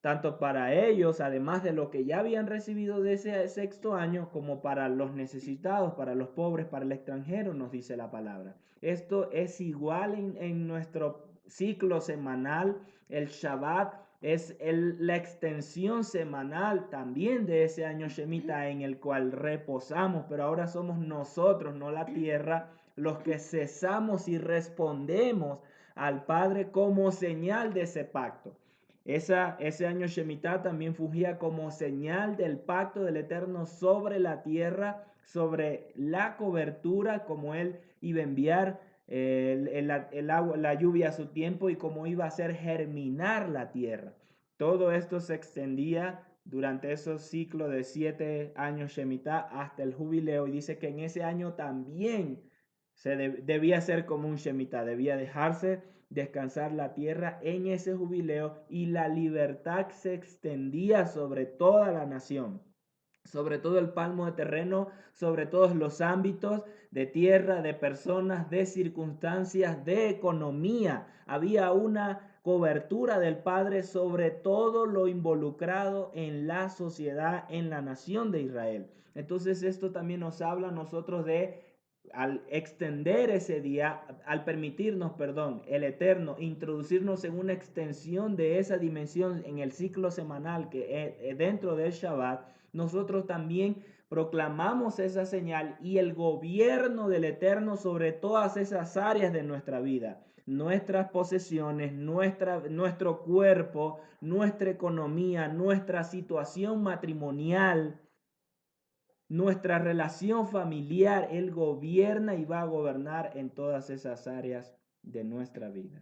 tanto para ellos, además de lo que ya habían recibido de ese sexto año, como para los necesitados, para los pobres, para el extranjero, nos dice la palabra. Esto es igual en nuestro ciclo semanal. El Shabbat es la extensión semanal también de ese año Shemitah en el cual reposamos, pero ahora somos nosotros, no la tierra, los que cesamos y respondemos al Padre como señal de ese pacto. Ese año Shemitah también fungía como señal del pacto del Eterno sobre la tierra, sobre la cobertura, como Él iba a enviar el agua, la lluvia a su tiempo y cómo iba a hacer germinar la tierra. Todo esto se extendía durante esos ciclos de 7 años Shemitah hasta el jubileo, y dice que en ese año también debía ser como un Shemitah, debía dejarse descansar la tierra en ese jubileo, y la libertad se extendía sobre toda la nación, sobre todo el palmo de terreno, sobre todos los ámbitos de tierra, de personas, de circunstancias, de economía. Había una cobertura del Padre sobre todo lo involucrado en la sociedad, en la nación de Israel. Entonces esto también nos habla a nosotros de, al extender ese día, al permitirnos, perdón, el Eterno, introducirnos en una extensión de esa dimensión en el ciclo semanal que es dentro del Shabbat, nosotros también proclamamos esa señal y el gobierno del Eterno sobre todas esas áreas de nuestra vida, nuestras posesiones, nuestro cuerpo, nuestra economía, nuestra situación matrimonial, nuestra relación familiar. Él gobierna y va a gobernar en todas esas áreas de nuestra vida.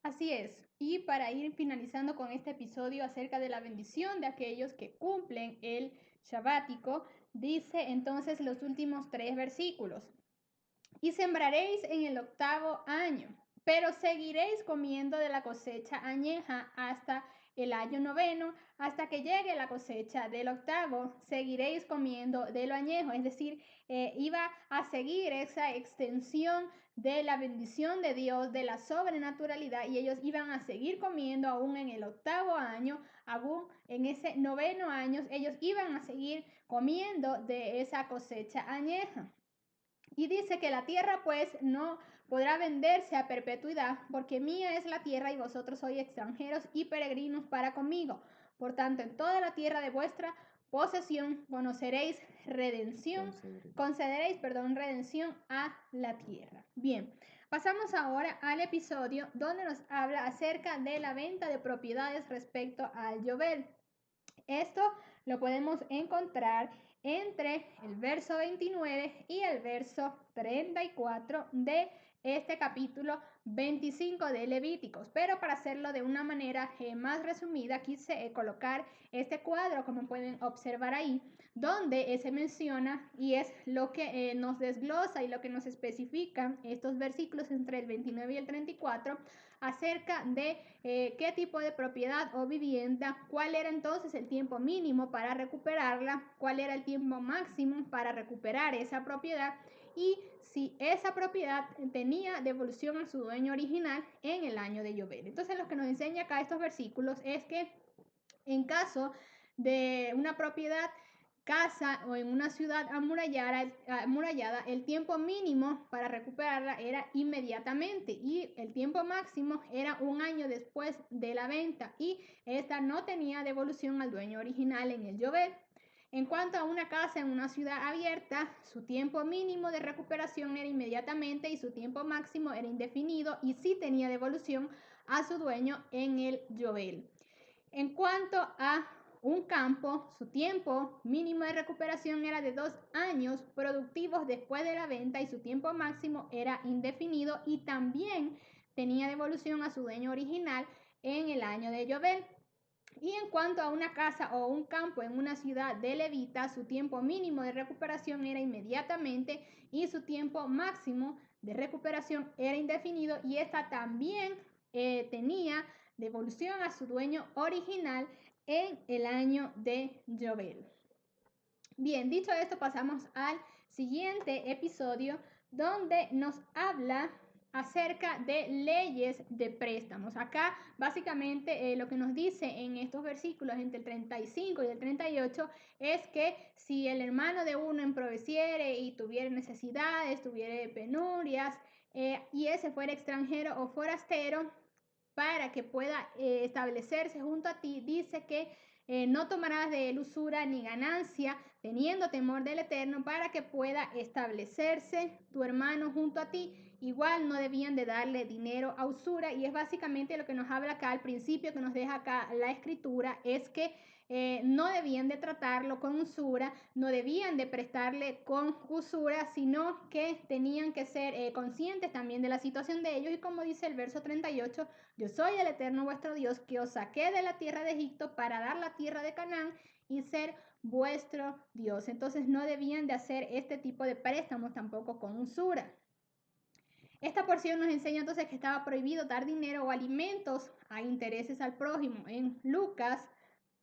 Así es. Y para ir finalizando con este episodio acerca de la bendición de aquellos que cumplen el Shabático, dice entonces los últimos 3 versículos. Y sembraréis en el 8º año, pero seguiréis comiendo de la cosecha añeja hasta el año 9, hasta que llegue la cosecha del 8, seguiréis comiendo de lo añejo, es decir, iba a seguir esa extensión de la bendición de Dios, de la sobrenaturalidad, y ellos iban a seguir comiendo aún en el 8 año, aún en ese 9 año, ellos iban a seguir comiendo de esa cosecha añeja. Y dice que la tierra pues no podrá venderse a perpetuidad, porque mía es la tierra y vosotros sois extranjeros y peregrinos para conmigo. Por tanto, en toda la tierra de vuestra posesión concederéis redención a la tierra. Bien, pasamos ahora al episodio donde nos habla acerca de la venta de propiedades respecto al Yobel. Esto lo podemos encontrar entre el verso 29 y el verso 34 de este capítulo 25 de Levíticos. Pero para hacerlo de una manera más resumida, quise colocar este cuadro, como pueden observar ahí, donde se menciona y es lo que nos desglosa y lo que nos especifica estos versículos entre el 29 y el 34 acerca de qué tipo de propiedad o vivienda, cuál era entonces el tiempo mínimo para recuperarla, cuál era el tiempo máximo para recuperar esa propiedad y si esa propiedad tenía devolución a su dueño original en el año de Yobel. Entonces lo que nos enseña acá estos versículos es que en caso de una propiedad, casa o en una ciudad amurallada, el tiempo mínimo para recuperarla era inmediatamente y el tiempo máximo era un año después de la venta y esta no tenía devolución al dueño original en el Yobel. En cuanto a una casa en una ciudad abierta, su tiempo mínimo de recuperación era inmediatamente y su tiempo máximo era indefinido y sí tenía devolución a su dueño en el Yobel. En cuanto a un campo, su tiempo mínimo de recuperación era de 2 años productivos después de la venta y su tiempo máximo era indefinido y también tenía devolución a su dueño original en el año de Yobel. Y en cuanto a una casa o un campo en una ciudad de levita, su tiempo mínimo de recuperación era inmediatamente y su tiempo máximo de recuperación era indefinido y esta también tenía devolución a su dueño original en el año de Yobel. Bien, dicho esto, pasamos al siguiente episodio donde nos habla acerca de leyes de préstamos. Acá básicamente lo que nos dice en estos versículos entre el 35 y el 38 es que si el hermano de uno emproveciere y tuviera necesidades, tuviera penurias y ese fuera extranjero o forastero, para que pueda establecerse junto a ti, dice que no tomarás de él usura ni ganancia, teniendo temor del Eterno, para que pueda establecerse tu hermano junto a ti. Igual no debían de darle dinero a usura y es básicamente lo que nos habla acá al principio, que nos deja acá la escritura, es que no debían de tratarlo con usura, no debían de prestarle con usura, sino que tenían que ser conscientes también de la situación de ellos y como dice el verso 38, yo soy el Eterno vuestro Dios que os saqué de la tierra de Egipto para dar la tierra de Canaán y ser vuestro Dios. Entonces no debían de hacer este tipo de préstamos tampoco con usura. Esta porción nos enseña entonces que estaba prohibido dar dinero o alimentos a intereses al prójimo. En Lucas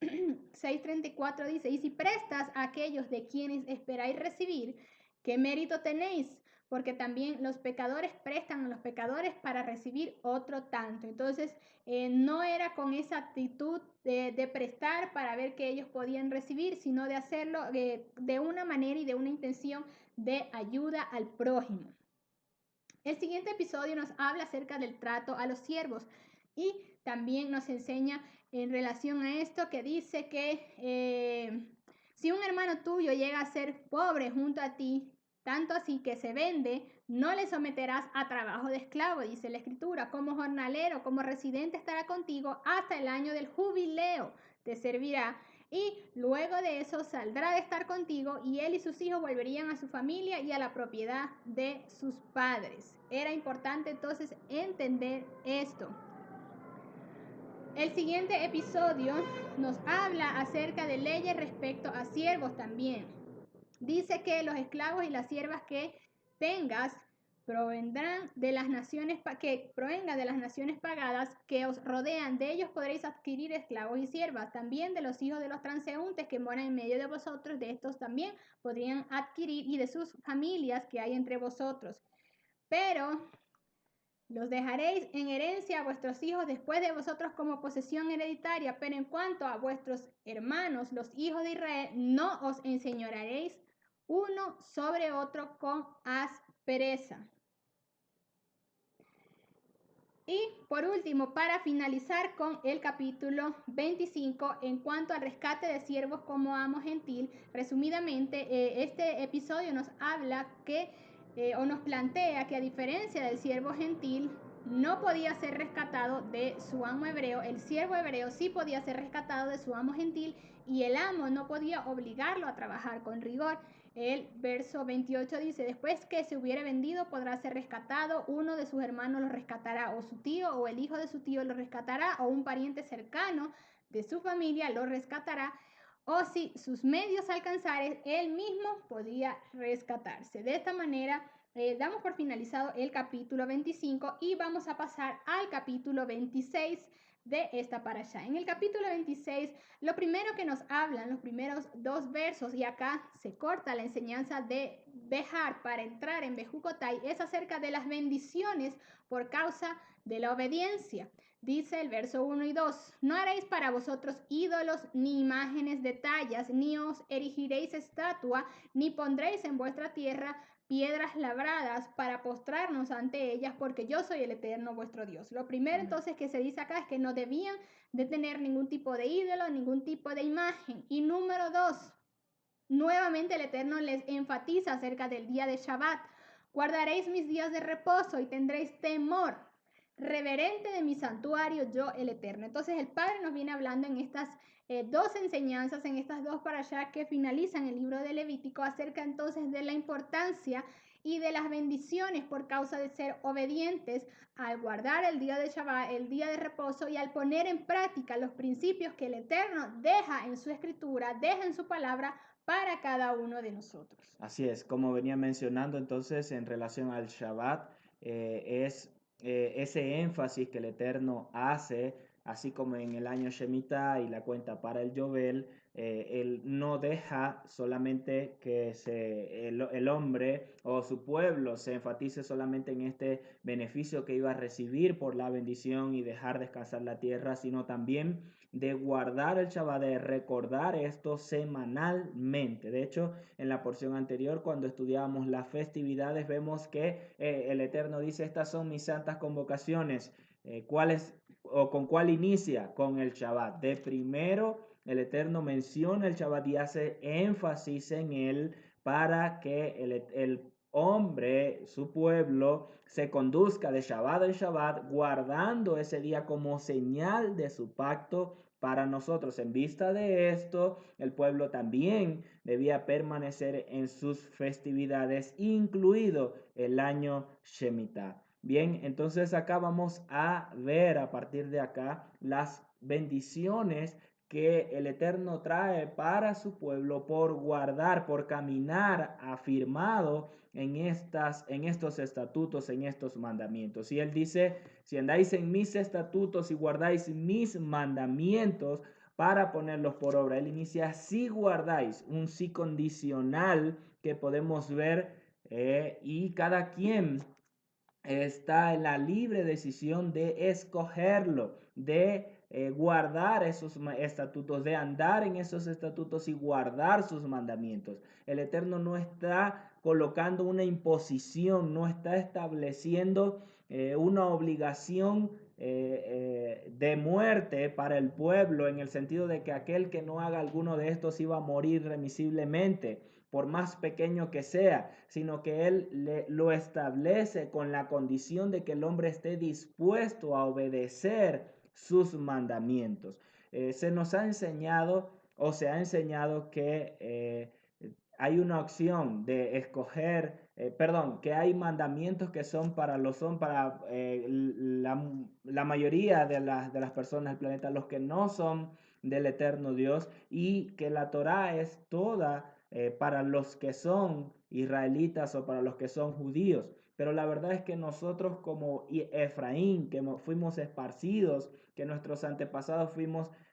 6:34 dice, y si prestas a aquellos de quienes esperáis recibir, ¿qué mérito tenéis? Porque también los pecadores prestan a los pecadores para recibir otro tanto. Entonces, no era con esa actitud de prestar para ver que ellos podían recibir, sino de hacerlo de una manera y de una intención de ayuda al prójimo. El siguiente episodio nos habla acerca del trato a los siervos y también nos enseña en relación a esto que dice que si un hermano tuyo llega a ser pobre junto a ti, tanto así que se vende, no le someterás a trabajo de esclavo, dice la escritura, como jornalero, como residente estará contigo hasta el año del jubileo, te servirá y luego de eso saldrá de estar contigo y él y sus hijos volverían a su familia y a la propiedad de sus padres. Era importante entonces entender esto. El siguiente episodio nos habla acerca de leyes respecto a siervos también. Dice que los esclavos y las siervas que tengas provendrán de las naciones que provenga de las naciones pagadas que os rodean. De ellos podréis adquirir esclavos y siervas. También de los hijos de los transeúntes que moran en medio de vosotros, de estos también podrían adquirir, y de sus familias que hay entre vosotros. Pero los dejaréis en herencia a vuestros hijos después de vosotros como posesión hereditaria. Pero en cuanto a vuestros hermanos, los hijos de Israel, no os enseñorearéis uno sobre otro con aspereza. Y por último, para finalizar con el capítulo 25, en cuanto al rescate de siervos como amo gentil, resumidamente, este episodio nos habla que, o nos plantea que a diferencia del siervo gentil, no podía ser rescatado de su amo hebreo, el siervo hebreo sí podía ser rescatado de su amo gentil, y el amo no podía obligarlo a trabajar con rigor. El verso 28 dice: después que se hubiere vendido podrá ser rescatado, uno de sus hermanos lo rescatará, o su tío o el hijo de su tío lo rescatará, o un pariente cercano de su familia lo rescatará, o si sus medios alcanzaren, él mismo podía rescatarse. De esta manera damos por finalizado el capítulo 25 y vamos a pasar al capítulo 26 de esta parashá. En el capítulo 26, lo primero que nos hablan, los primeros dos versos, y acá se corta la enseñanza de Behar para entrar en Bejucotai, es acerca de las bendiciones por causa de la obediencia. Dice el verso 1 y 2: no haréis para vosotros ídolos ni imágenes de tallas, ni os erigiréis estatua, ni pondréis en vuestra tierra piedras labradas para postrarnos ante ellas, porque yo soy el Eterno vuestro Dios. Lo primero entonces que se dice acá es que no debían de tener ningún tipo de ídolo, ningún tipo de imagen. Y número 2, nuevamente el Eterno les enfatiza acerca del día de Shabbat. Guardaréis mis días de reposo y tendréis temor reverente de mi santuario, yo el Eterno. Entonces el Padre nos viene hablando en estas dos enseñanzas, en estas dos parashá que finalizan el libro de Levítico, acerca entonces de la importancia y de las bendiciones por causa de ser obedientes al guardar el día de Shabbat, el día de reposo, y al poner en práctica los principios que el Eterno deja en su escritura, deja en su palabra para cada uno de nosotros. Así es, como venía mencionando entonces en relación al Shabbat, es ese énfasis que el Eterno hace, así como en el año Shemitah y la cuenta para el Yobel, él no deja solamente que el hombre o su pueblo se enfatice solamente en este beneficio que iba a recibir por la bendición y dejar descansar la tierra, sino también de guardar el Shabbat, de recordar esto semanalmente. De hecho, en la porción anterior, cuando estudiábamos las festividades, vemos que el Eterno dice: estas son mis santas convocaciones. ¿Cuáles o con cuál inicia? Con el Shabbat. De primero, el Eterno menciona el Shabbat y hace énfasis en él para que el hombre, su pueblo, se conduzca de Shabbat en Shabbat, guardando ese día como señal de su pacto para nosotros. En vista de esto, el pueblo también debía permanecer en sus festividades, incluido el año Shemitah. Bien, entonces acá vamos a ver a partir de acá las bendiciones que el Eterno trae para su pueblo por guardar, por caminar afirmado en estos estatutos, en estos mandamientos. Y él dice: si andáis en mis estatutos y guardáis mis mandamientos para ponerlos por obra. Él inicia: si guardáis, un sí condicional que podemos ver, y cada quien está en la libre decisión de escogerlo, de guardar esos estatutos, de andar en esos estatutos y guardar sus mandamientos. El Eterno no está colocando una imposición, no está estableciendo una obligación de muerte para el pueblo, en el sentido de que aquel que no haga alguno de estos iba a morir remisiblemente, por más pequeño que sea, sino que él lo establece con la condición de que el hombre esté dispuesto a obedecer sus mandamientos. Se nos ha enseñado, o se ha enseñado, que hay una opción de escoger, que hay mandamientos que son para la mayoría de las personas del planeta, los que no son del eterno Dios, y que la Torá es toda para los que son israelitas o para los que son judíos. Pero la verdad es que nosotros como Efraín, que fuimos esparcidos, que nuestros antepasados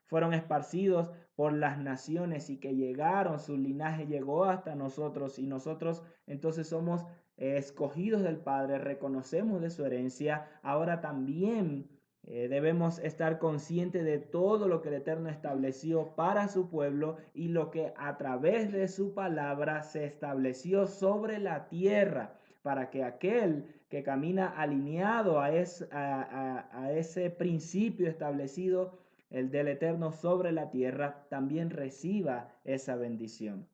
fueron esparcidos por las naciones y que llegaron, su linaje llegó hasta nosotros y nosotros entonces somos escogidos del Padre, reconocemos de su herencia, ahora también debemos estar conscientes de todo lo que el Eterno estableció para su pueblo y lo que a través de su palabra se estableció sobre la tierra, para que aquel que camina alineado a ese principio establecido, el del Eterno sobre la tierra, también reciba esa bendición.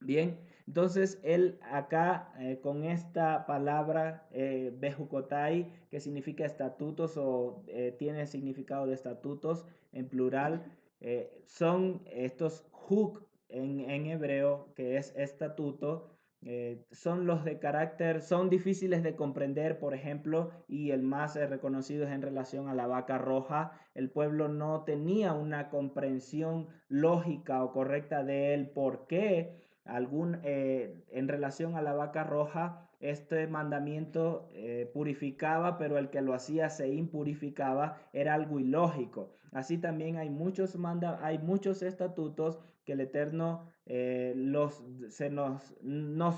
Bien, entonces él acá con esta palabra Bejucotai, que significa estatutos o tiene significado de estatutos en plural, son estos juk en hebreo, que es estatuto, son los de carácter, son difíciles de comprender, por ejemplo, y el más reconocido es en relación a la vaca roja. El pueblo no tenía una comprensión lógica o correcta de él, por qué en relación a la vaca roja, este mandamiento purificaba, pero el que lo hacía se impurificaba, era algo ilógico. Así también hay muchos estatutos que el Eterno nos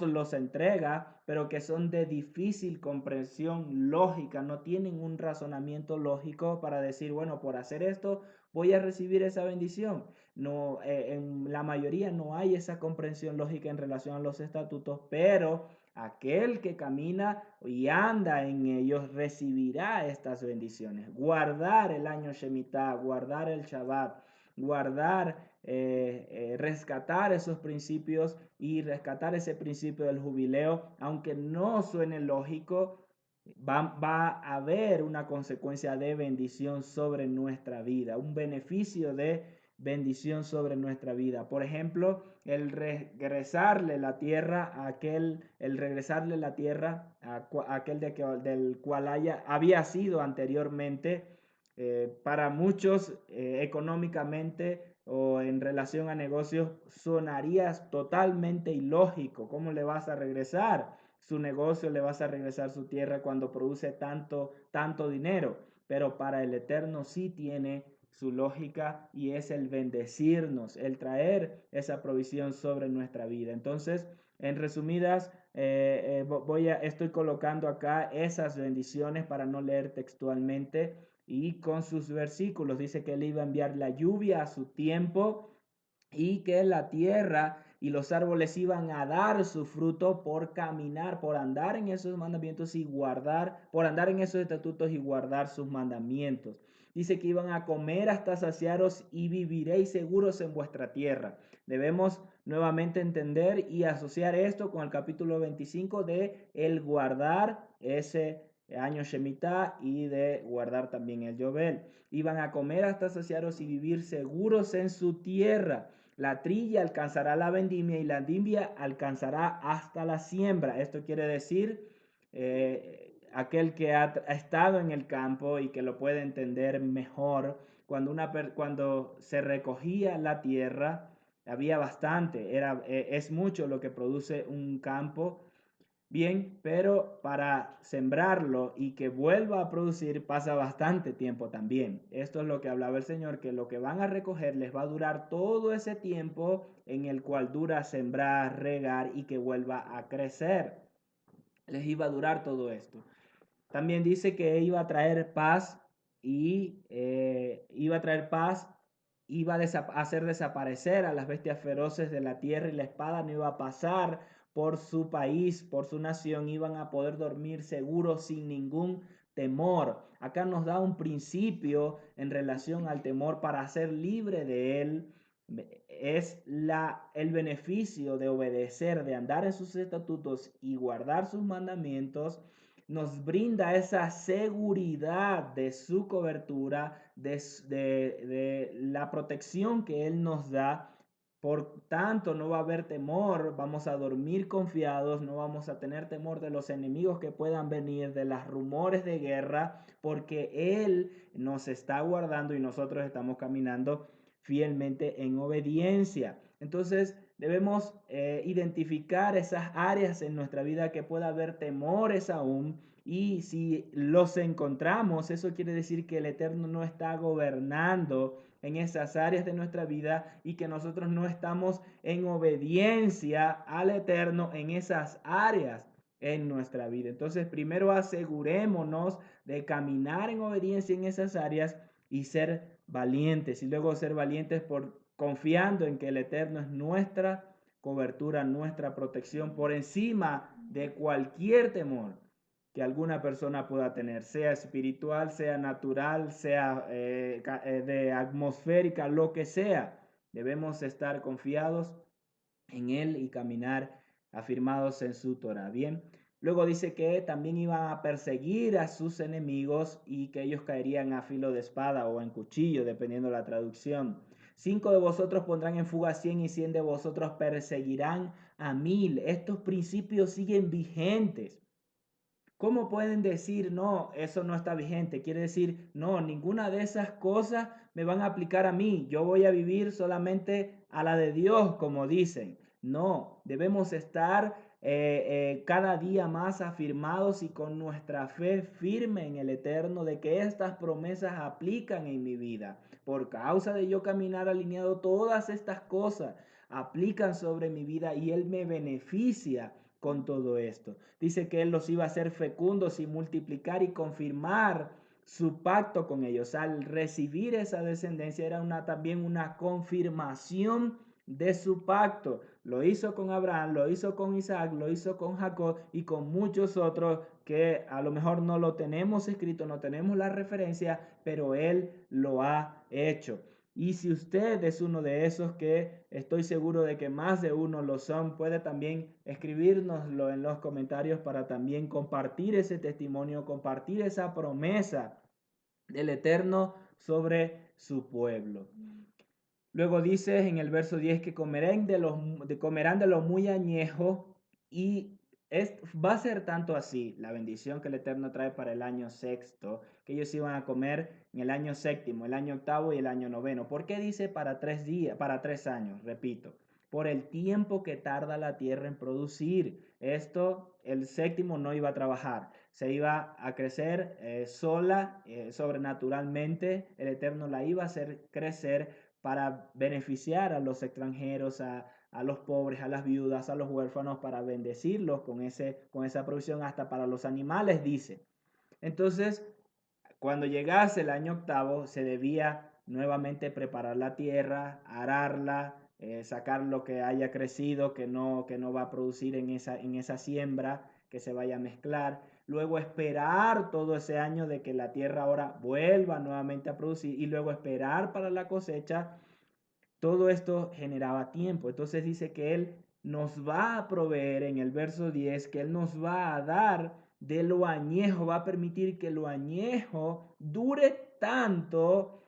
los entrega, pero que son de difícil comprensión lógica, no tienen un razonamiento lógico para decir, bueno, por hacer esto voy a recibir esa bendición. No, en la mayoría no hay esa comprensión lógica en relación a los estatutos, pero aquel que camina y anda en ellos recibirá estas bendiciones. Guardar el año Shemitah, guardar el Shabbat, rescatar esos principios y rescatar ese principio del jubileo, aunque no suene lógico, va a haber una consecuencia de bendición sobre nuestra vida, un beneficio de bendición sobre nuestra vida. Por ejemplo, el regresarle la tierra a aquel del cual había sido anteriormente, para muchos económicamente o en relación a negocios sonaría totalmente ilógico. ¿Cómo le vas a regresar su negocio, le vas a regresar su tierra cuando produce tanto dinero? Pero para el Eterno sí tiene su lógica y es el bendecirnos, el traer esa provisión sobre nuestra vida. Entonces, en resumidas, estoy colocando acá esas bendiciones para no leer textualmente y con sus versículos. Dice que él iba a enviar la lluvia a su tiempo y que la tierra y los árboles iban a dar su fruto por caminar, por andar en esos mandamientos y por andar en esos estatutos y guardar sus mandamientos. Dice que iban a comer hasta saciaros y viviréis seguros en vuestra tierra. Debemos nuevamente entender y asociar esto con el capítulo 25 de el guardar ese año Shemitah y de guardar también el Yobel. Iban a comer hasta saciaros y vivir seguros en su tierra. La trilla alcanzará la vendimia y la vendimia alcanzará hasta la siembra. Esto quiere decir aquel que ha estado en el campo y que lo puede entender mejor, cuando se recogía la tierra, había bastante, es mucho lo que produce un campo. Bien, pero para sembrarlo y que vuelva a producir pasa bastante tiempo también. Esto es lo que hablaba el Señor, que lo que van a recoger les va a durar todo ese tiempo en el cual dura sembrar, regar y que vuelva a crecer. Les iba a durar todo esto. También dice que iba a traer paz iba a hacer desaparecer a las bestias feroces de la tierra y la espada no iba a pasar por su país, por su nación, iban a poder dormir seguros sin ningún temor. Acá nos da un principio en relación al temor para ser libre de él. Es el beneficio de obedecer, de andar en sus estatutos y guardar sus mandamientos, nos brinda esa seguridad de su cobertura, de la protección que Él nos da. Por tanto, no va a haber temor, vamos a dormir confiados, no vamos a tener temor de los enemigos que puedan venir, de los rumores de guerra, porque Él nos está guardando y nosotros estamos caminando fielmente en obediencia. Entonces, debemos identificar esas áreas en nuestra vida que pueda haber temores aún. Y si los encontramos, eso quiere decir que el Eterno no está gobernando en esas áreas de nuestra vida y que nosotros no estamos en obediencia al Eterno en esas áreas en nuestra vida. Entonces, primero asegurémonos de caminar en obediencia en esas áreas y ser valientes. Y luego ser valientes por confiando en que el Eterno es nuestra cobertura, nuestra protección por encima de cualquier temor que alguna persona pueda tener, sea espiritual, sea natural, sea de atmosférica, lo que sea. Debemos estar confiados en Él y caminar afirmados en su Torah. Bien, luego dice que también iban a perseguir a sus enemigos y que ellos caerían a filo de espada o en cuchillo, dependiendo de la traducción. 5 de vosotros pondrán en fuga 100 y 100 de vosotros perseguirán a 1000. Estos principios siguen vigentes. ¿Cómo pueden decir, no, eso no está vigente? Quiere decir, no, ninguna de esas cosas me van a aplicar a mí. Yo voy a vivir solamente a la de Dios, como dicen. No, debemos estar cada día más afirmados y con nuestra fe firme en el Eterno de que estas promesas aplican en mi vida. Por causa de yo caminar alineado, todas estas cosas aplican sobre mi vida y Él me beneficia con todo esto. Dice que Él los iba a hacer fecundos y multiplicar y confirmar su pacto con ellos. Al recibir esa descendencia era también una confirmación de su pacto. Lo hizo con Abraham, lo hizo con Isaac, lo hizo con Jacob y con muchos otros que a lo mejor no lo tenemos escrito, no tenemos la referencia, pero Él lo ha hecho. Y si usted es uno de esos, que estoy seguro de que más de uno lo son, puede también escribirnoslo en los comentarios para también compartir ese testimonio, compartir esa promesa del Eterno sobre su pueblo. Luego dice en el verso 10 que comerán de lo muy añejo y va a ser tanto así la bendición que el Eterno trae para el año sexto, que ellos iban a comer en el año séptimo, el año octavo y el año noveno. ¿Por qué dice para 3 días, para 3 años? Repito, por el tiempo que tarda la tierra en producir. Esto, el séptimo no iba a trabajar, se iba a crecer sola, sobrenaturalmente. El Eterno la iba a hacer crecer para beneficiar a los extranjeros, a los pobres, a las viudas, a los huérfanos, para bendecirlos con esa provisión, hasta para los animales, dice. Entonces, cuando llegase el año octavo, se debía nuevamente preparar la tierra, ararla, sacar lo que haya crecido, que no va a producir en esa siembra, que se vaya a mezclar. Luego esperar todo ese año de que la tierra ahora vuelva nuevamente a producir y luego esperar para la cosecha. Todo esto generaba tiempo. Entonces dice que Él nos va a proveer en el verso 10, que Él nos va a dar de lo añejo, va a permitir que lo añejo dure tanto,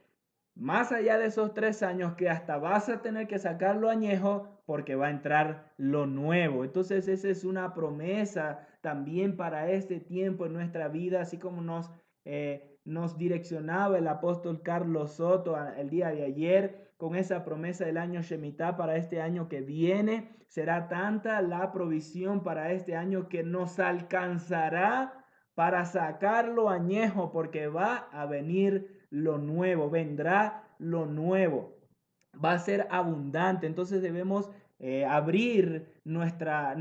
más allá de esos 3 años, que hasta vas a tener que sacar lo añejo porque va a entrar lo nuevo. Entonces esa es una promesa también para este tiempo en nuestra vida, así como nos direccionaba el apóstol Carlos Soto el día de ayer con esa promesa del año Shemitah para este año que viene. Será tanta la provisión para este año que nos alcanzará para sacarlo añejo, porque va a venir lo nuevo, vendrá lo nuevo, va a ser abundante. Entonces debemos abrir nuestra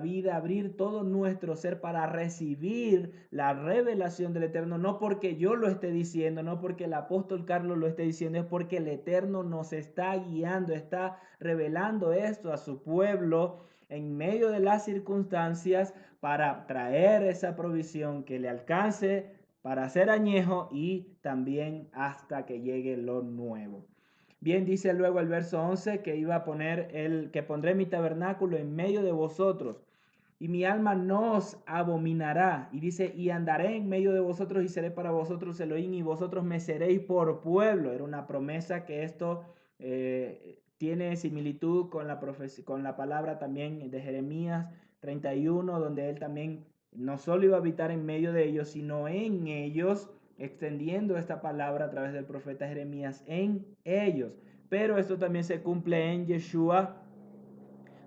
vida, abrir todo nuestro ser para recibir la revelación del Eterno, no porque yo lo esté diciendo, no porque el apóstol Carlos lo esté diciendo, es porque el Eterno nos está guiando, está revelando esto a su pueblo en medio de las circunstancias para traer esa provisión que le alcance para hacer añejo y también hasta que llegue lo nuevo. Bien, dice luego el verso 11 que iba a poner que pondré mi tabernáculo en medio de vosotros y mi alma no os abominará. Y dice, y andaré en medio de vosotros y seré para vosotros Elohim y vosotros me seréis por pueblo. Era una promesa que esto tiene similitud con la palabra también de Jeremías 31, donde él también no solo iba a habitar en medio de ellos, sino en ellos, extendiendo esta palabra a través del profeta Jeremías en ellos. Pero esto también se cumple en Yeshua,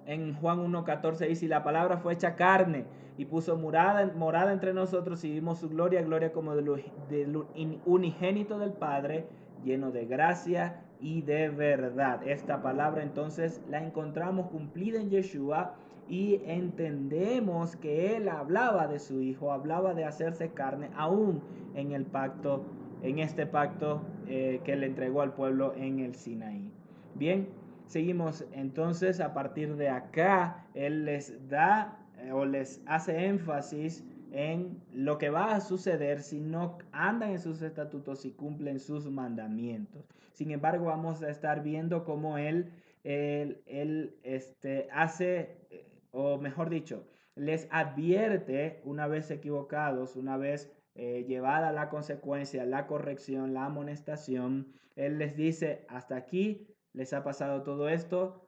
en Juan 1:14 dice, y la palabra fue hecha carne y puso morada entre nosotros y vimos su gloria, gloria como del unigénito del Padre, lleno de gracia y de verdad. Esta palabra entonces la encontramos cumplida en Yeshua y entendemos que él hablaba de su hijo, hablaba de hacerse carne aún en el pacto, en este pacto que le entregó al pueblo en el Sinaí. Bien, seguimos entonces a partir de acá, él les da o les hace énfasis en lo que va a suceder si no andan en sus estatutos y cumplen sus mandamientos. Sin embargo, vamos a estar viendo cómo él hace, o mejor dicho, les advierte una vez equivocados, una vez llevada la consecuencia, la corrección, la amonestación. Él les dice, hasta aquí les ha pasado todo esto,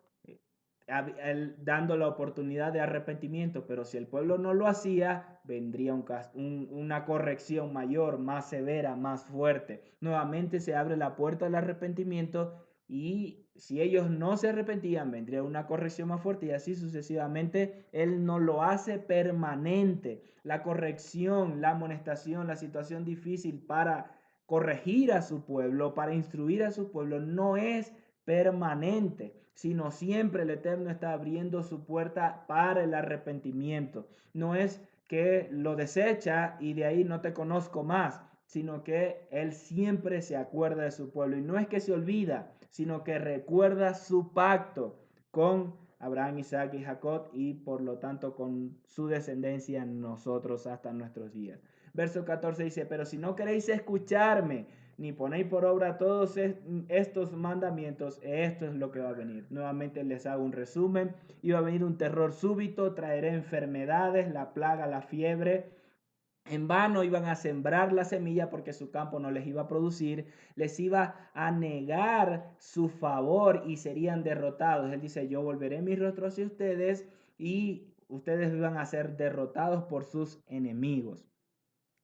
dando la oportunidad de arrepentimiento, pero si el pueblo no lo hacía, vendría una corrección mayor, más severa, más fuerte. Nuevamente se abre la puerta del arrepentimiento y si ellos no se arrepentían, vendría una corrección más fuerte y así sucesivamente. Él no lo hace permanente. La corrección, la amonestación, la situación difícil para corregir a su pueblo, para instruir a su pueblo, no es permanente, sino siempre el Eterno está abriendo su puerta para el arrepentimiento. No es que lo desecha y de ahí no te conozco más, sino que Él siempre se acuerda de su pueblo. Y no es que se olvida, sino que recuerda su pacto con Abraham, Isaac y Jacob y por lo tanto con su descendencia nosotros hasta nuestros días. Verso 14 dice, pero si no queréis escucharme, ni ponéis por obra todos estos mandamientos, esto es lo que va a venir. Nuevamente les hago un resumen. Iba a venir un terror súbito, traeré enfermedades, la plaga, la fiebre. En vano iban a sembrar la semilla porque su campo no les iba a producir, les iba a negar su favor y serían derrotados. Él dice, yo volveré mi rostro hacia ustedes y ustedes iban a ser derrotados por sus enemigos.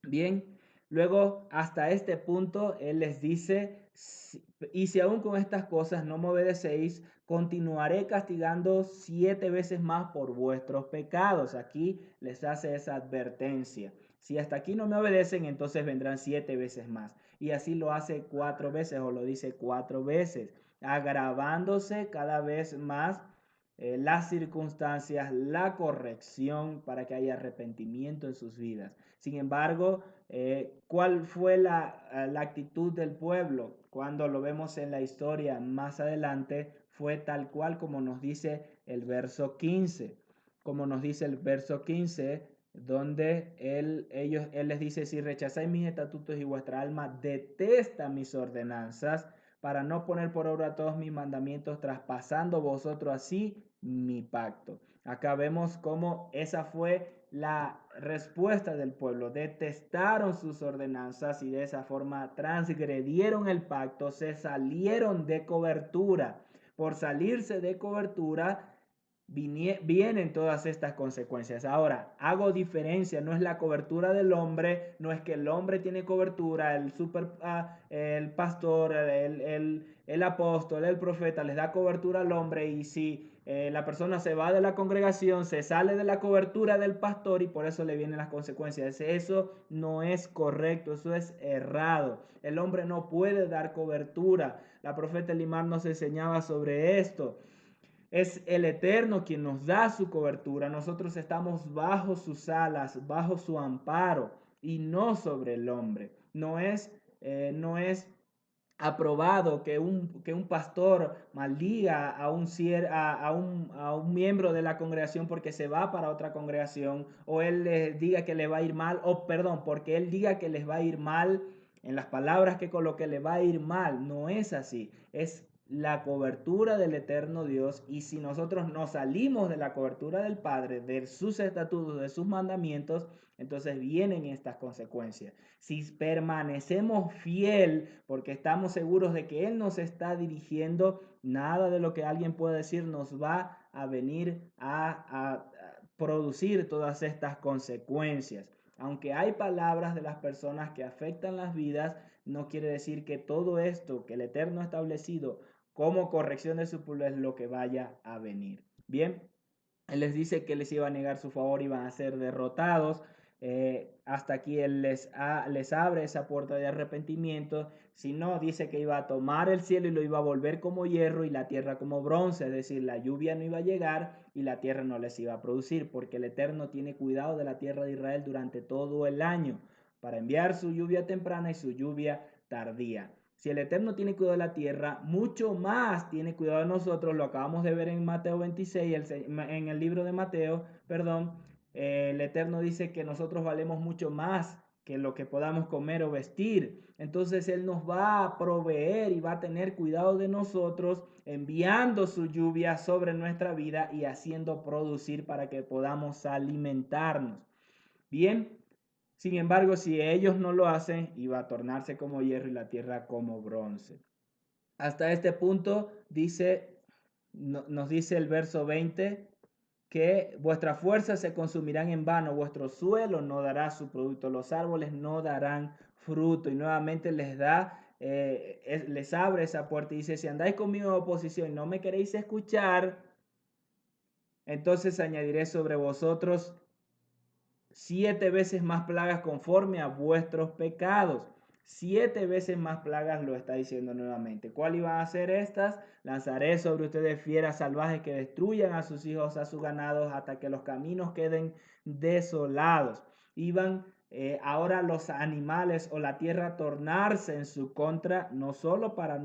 Bien, luego hasta este punto Él les dice, y si aún con estas cosas no me obedecéis, continuaré castigando 7 veces más por vuestros pecados. Aquí les hace esa advertencia. Si hasta aquí no me obedecen, entonces vendrán 7 veces más. Y así lo hace 4 veces o lo dice 4 veces, agravándose cada vez más las circunstancias, la corrección para que haya arrepentimiento en sus vidas. Sin embargo, ¿cuál fue la actitud del pueblo? Cuando lo vemos en la historia más adelante, fue tal cual como nos dice el verso 15. Como nos dice el verso 15, donde él les dice, si rechazáis mis estatutos y vuestra alma detesta mis ordenanzas, para no poner por obra todos mis mandamientos, traspasando vosotros así mi pacto. Acá vemos cómo esa fue la respuesta del pueblo. Detestaron sus ordenanzas y de esa forma transgredieron el pacto, se salieron de cobertura. Por salirse de cobertura, vienen todas estas consecuencias. Ahora, hago diferencia, no es la cobertura del hombre, no es que el hombre tiene cobertura, el pastor, el apóstol, el profeta les da cobertura al hombre y si la persona se va de la congregación, se sale de la cobertura del pastor y por eso le vienen las consecuencias. Eso no es correcto, eso es errado. El hombre no puede dar cobertura. La profeta Elimar nos enseñaba sobre esto. Es el Eterno quien nos da su cobertura. Nosotros estamos bajo sus alas, bajo su amparo y no sobre el hombre. No es aprobado que un pastor maldiga a un miembro de la congregación porque se va para otra congregación o él les diga que le va a ir mal o perdón, porque él diga que les va a ir mal en las palabras que coloque le va a ir mal. No es así. Es la cobertura del eterno Dios y si nosotros nos salimos de la cobertura del Padre, de sus estatutos, de sus mandamientos, entonces vienen estas consecuencias. Si permanecemos fiel porque estamos seguros de que Él nos está dirigiendo, nada de lo que alguien pueda decir nos va a venir a producir todas estas consecuencias. Aunque hay palabras de las personas que afectan las vidas, no quiere decir que todo esto que el Eterno ha establecido como corrección de su pueblo es lo que vaya a venir. Bien, Él les dice que les iba a negar su favor, iban a ser derrotados. Hasta aquí Él les abre esa puerta de arrepentimiento. Si no, dice que iba a tomar el cielo y lo iba a volver como hierro y la tierra como bronce. Es decir, la lluvia no iba a llegar y la tierra no les iba a producir, porque el Eterno tiene cuidado de la tierra de Israel durante todo el año, para enviar su lluvia temprana y su lluvia tardía. Si el Eterno tiene cuidado de la tierra, mucho más tiene cuidado de nosotros. Lo acabamos de ver en Mateo 26, en el libro de Mateo, perdón. El Eterno dice que nosotros valemos mucho más que lo que podamos comer o vestir. Entonces Él nos va a proveer y va a tener cuidado de nosotros, enviando su lluvia sobre nuestra vida y haciendo producir para que podamos alimentarnos. Bien, sin embargo, si ellos no lo hacen, iba a tornarse como hierro y la tierra como bronce. Hasta este punto nos dice el verso 20 que vuestras fuerzas se consumirán en vano, vuestro suelo no dará su producto, los árboles no darán fruto. Y nuevamente les abre esa puerta y dice, si andáis conmigo en oposición y no me queréis escuchar, entonces añadiré sobre vosotros 7 veces más plagas conforme a vuestros pecados. 7 veces más plagas lo está diciendo nuevamente. ¿Cuál iban a ser estas? Lanzaré sobre ustedes fieras salvajes que destruyan a sus hijos, a sus ganados, hasta que los caminos queden desolados. Iban ahora los animales o la tierra a tornarse en su contra, no solo para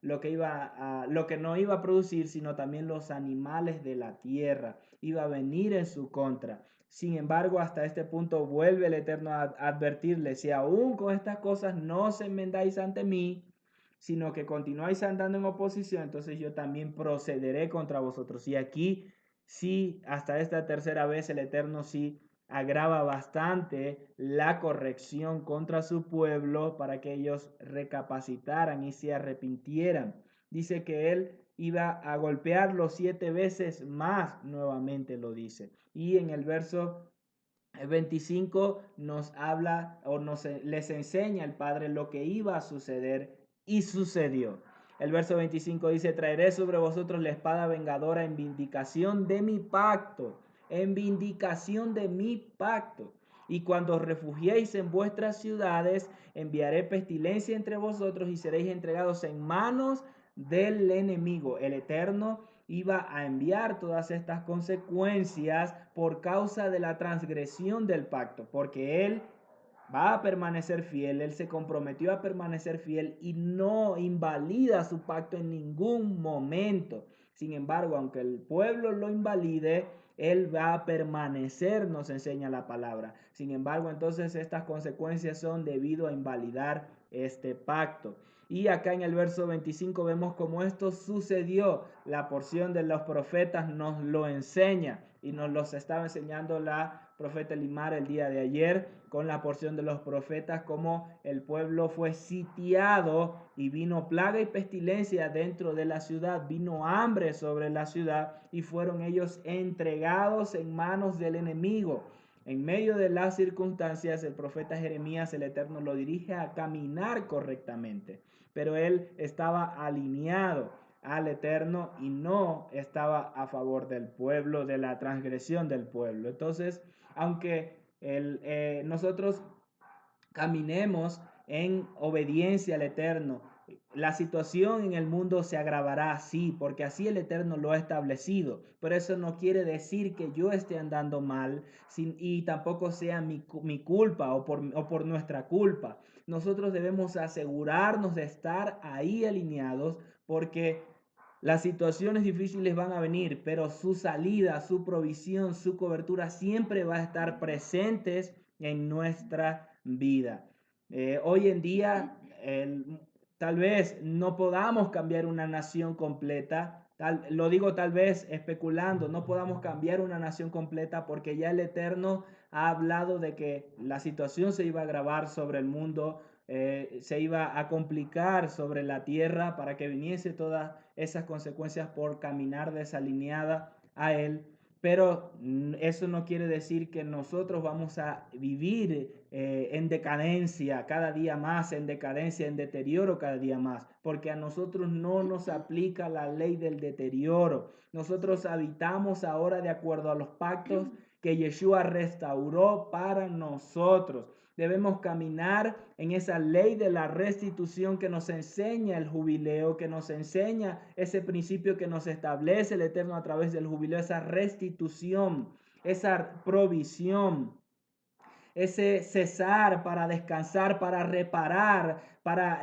lo que no iba a producir, sino también los animales de la tierra. Iba a venir en su contra. Sin embargo, hasta este punto vuelve el Eterno a advertirles, si aún con estas cosas no os enmendáis ante mí, sino que continuáis andando en oposición, entonces yo también procederé contra vosotros. Y aquí sí, hasta esta tercera vez el Eterno sí agrava bastante la corrección contra su pueblo para que ellos recapacitaran y se arrepintieran. Dice que él iba a golpearlos 7 veces más, nuevamente lo dice. Y en el verso 25 nos habla o les enseña el Padre lo que iba a suceder y sucedió. El verso 25 dice, traeré sobre vosotros la espada vengadora en vindicación de mi pacto, en vindicación de mi pacto. Y cuando os refugiéis en vuestras ciudades, enviaré pestilencia entre vosotros y seréis entregados en manos del enemigo. El Eterno iba a enviar todas estas consecuencias por causa de la transgresión del pacto, porque Él va a permanecer fiel, Él se comprometió a permanecer fiel y no invalida su pacto en ningún momento. Sin embargo, aunque el pueblo lo invalide, Él va a permanecer, nos enseña la palabra. Sin embargo, entonces estas consecuencias son debido a invalidar este pacto. Y acá en el verso 25 vemos cómo esto sucedió. La porción de los profetas nos lo enseña y nos los estaba enseñando la profeta Limar el día de ayer con la porción de los profetas, cómo el pueblo fue sitiado y vino plaga y pestilencia dentro de la ciudad, vino hambre sobre la ciudad y fueron ellos entregados en manos del enemigo. En medio de las circunstancias, el profeta Jeremías, el Eterno, lo dirige a caminar correctamente, pero él estaba alineado al Eterno y no estaba a favor del pueblo, de la transgresión del pueblo. Entonces, aunque nosotros caminemos en obediencia al Eterno, la situación en el mundo se agravará así, porque así el Eterno lo ha establecido. Pero eso no quiere decir que yo esté andando mal y tampoco sea mi culpa o por nuestra culpa. Nosotros debemos asegurarnos de estar ahí alineados porque las situaciones difíciles van a venir, pero su salida, su provisión, su cobertura siempre va a estar presentes en nuestra vida. Hoy en día, tal vez no podamos cambiar una nación completa, lo digo tal vez especulando, no podamos cambiar una nación completa porque ya el Eterno ha hablado de que la situación se iba a agravar sobre el mundo, se iba a complicar sobre la tierra para que viniese todas esas consecuencias por caminar desalineada a Él. Pero eso no quiere decir que nosotros vamos a vivir en decadencia cada día más, en decadencia, en deterioro cada día más, porque a nosotros no nos aplica la ley del deterioro. Nosotros habitamos ahora de acuerdo a los pactos que Yeshua restauró para nosotros. Debemos caminar en esa ley de la restitución que nos enseña el jubileo, que nos enseña ese principio que nos establece el Eterno a través del jubileo, esa restitución, esa provisión, ese cesar para descansar, para reparar, para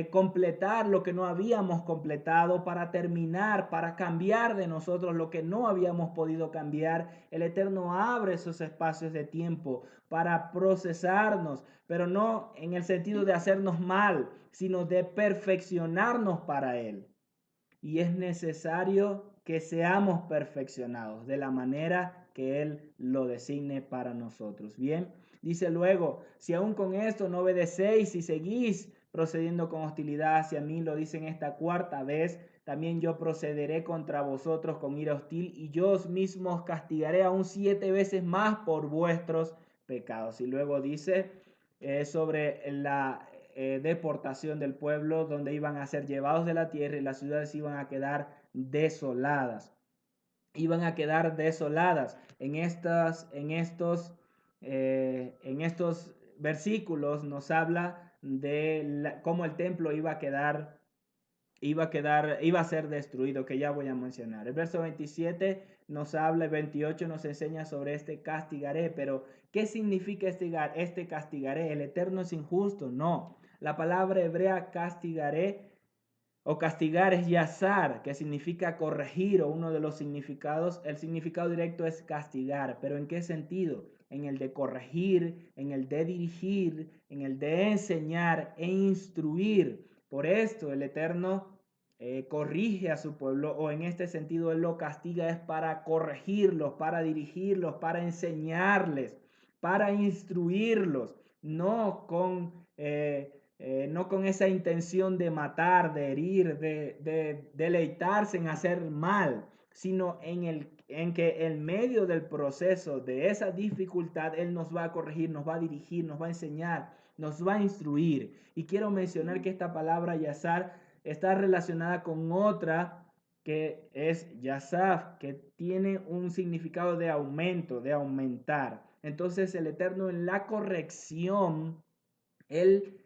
completar lo que no habíamos completado, para terminar, para cambiar de nosotros lo que no habíamos podido cambiar. El Eterno abre esos espacios de tiempo para procesarnos, pero no en el sentido de hacernos mal, sino de perfeccionarnos para Él. Y es necesario que seamos perfeccionados de la manera que Él lo designe para nosotros. Bien, dice luego, si aún con esto no obedecéis y seguís procediendo con hostilidad hacia mí, lo dicen esta cuarta vez, también yo procederé contra vosotros con ira hostil y yo os mismo os castigaré aún 7 veces más por vuestros pecados. Y luego dice sobre la deportación del pueblo, donde iban a ser llevados de la tierra y las ciudades iban a quedar desoladas. Iban a quedar desoladas. En estos versículos nos habla de cómo el templo iba a ser destruido, que ya voy a mencionar. El verso 27 nos habla, el 28 nos enseña sobre este castigaré, pero ¿qué significa este castigaré? ¿El Eterno es injusto? No. La palabra hebrea castigaré o castigar es yazar, que significa corregir, o uno de los significados, el significado directo es castigar, pero ¿en qué sentido? En el de corregir, en el de dirigir, en el de enseñar e instruir. Por esto el Eterno corrige a su pueblo, o en este sentido Él lo castiga es para corregirlos, para dirigirlos, para enseñarles, para instruirlos, no con no con esa intención de matar, de herir, de deleitarse en hacer mal, sino en que en medio del proceso de esa dificultad, Él nos va a corregir, nos va a dirigir, nos va a enseñar, nos va a instruir. Y quiero mencionar que esta palabra yazar está relacionada con otra que es yazaf, que tiene un significado de aumento, de aumentar. Entonces el Eterno en la corrección, él,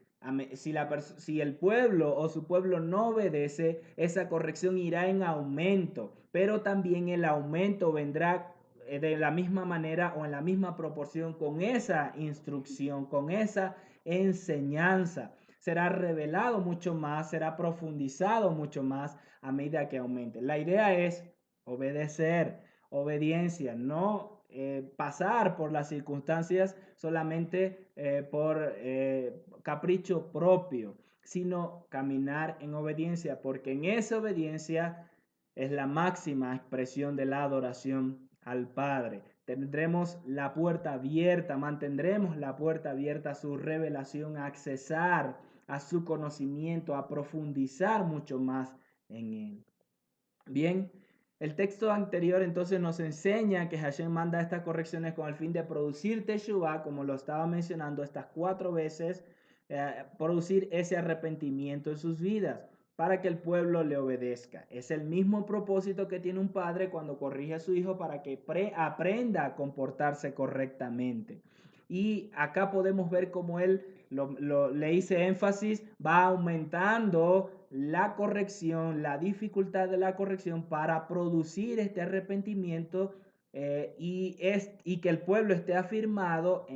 si el pueblo o su pueblo no obedece, esa corrección irá en aumento, pero también el aumento vendrá de la misma manera o en la misma proporción con esa instrucción, con esa enseñanza. Será revelado mucho más, será profundizado mucho más a medida que aumente. La idea es obedecer, obediencia, no pasar por las circunstancias solamente por capricho propio, sino caminar en obediencia, porque en esa obediencia es la máxima expresión de la adoración al Padre. Tendremos la puerta abierta, mantendremos la puerta abierta a su revelación, a accesar a su conocimiento, a profundizar mucho más en él. Bien, el texto anterior entonces nos enseña que Hashem manda estas correcciones con el fin de producir Teshuvah, como lo estaba mencionando estas 4 veces, producir ese arrepentimiento en sus vidas para que el pueblo le obedezca. Es el mismo propósito que tiene un padre cuando corrige a su hijo para que aprenda a comportarse correctamente. Y acá podemos ver cómo él le hice énfasis, va aumentando la corrección, la dificultad de la corrección para producir este arrepentimiento y que el pueblo esté afirmado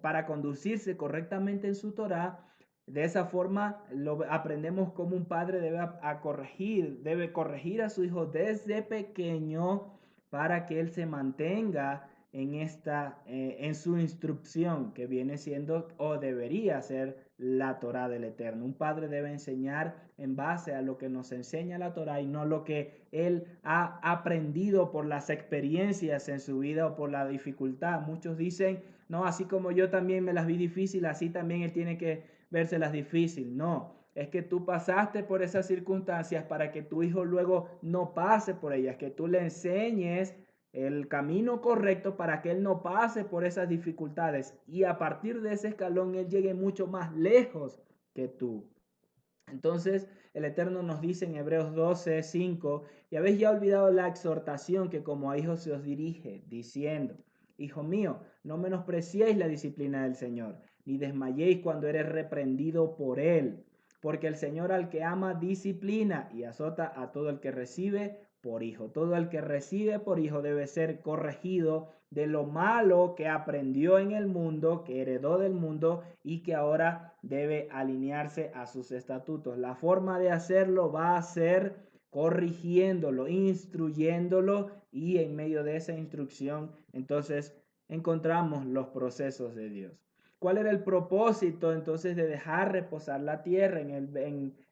para conducirse correctamente en su Torah. De esa forma aprendemos cómo un padre debe corregir a su hijo desde pequeño para que él se mantenga en su instrucción, que viene siendo o debería ser la Torah del Eterno. Un padre debe enseñar en base a lo que nos enseña la Torah y no lo que él ha aprendido por las experiencias en su vida o por la dificultad. Muchos dicen, no, así como yo también me las vi difícil, así también él tiene que vérselas difícil. No, es que tú pasaste por esas circunstancias para que tu hijo luego no pase por ellas, que tú le enseñes el camino correcto para que él no pase por esas dificultades y a partir de ese escalón él llegue mucho más lejos que tú. Entonces el Eterno nos dice en Hebreos 12:5, y habéis ya olvidado la exhortación que como a hijos se os dirige, diciendo, Hijo mío, no menospreciéis la disciplina del Señor, ni desmayéis cuando eres reprendido por él, porque el Señor al que ama disciplina y azota a todo el que recibe por hijo. Todo el que recibe por hijo debe ser corregido de lo malo que aprendió en el mundo, que heredó del mundo y que ahora debe alinearse a sus estatutos. La forma de hacerlo va a ser corrigiéndolo, instruyéndolo y en medio de esa instrucción entonces encontramos los procesos de Dios. ¿Cuál era el propósito entonces de dejar reposar la tierra? En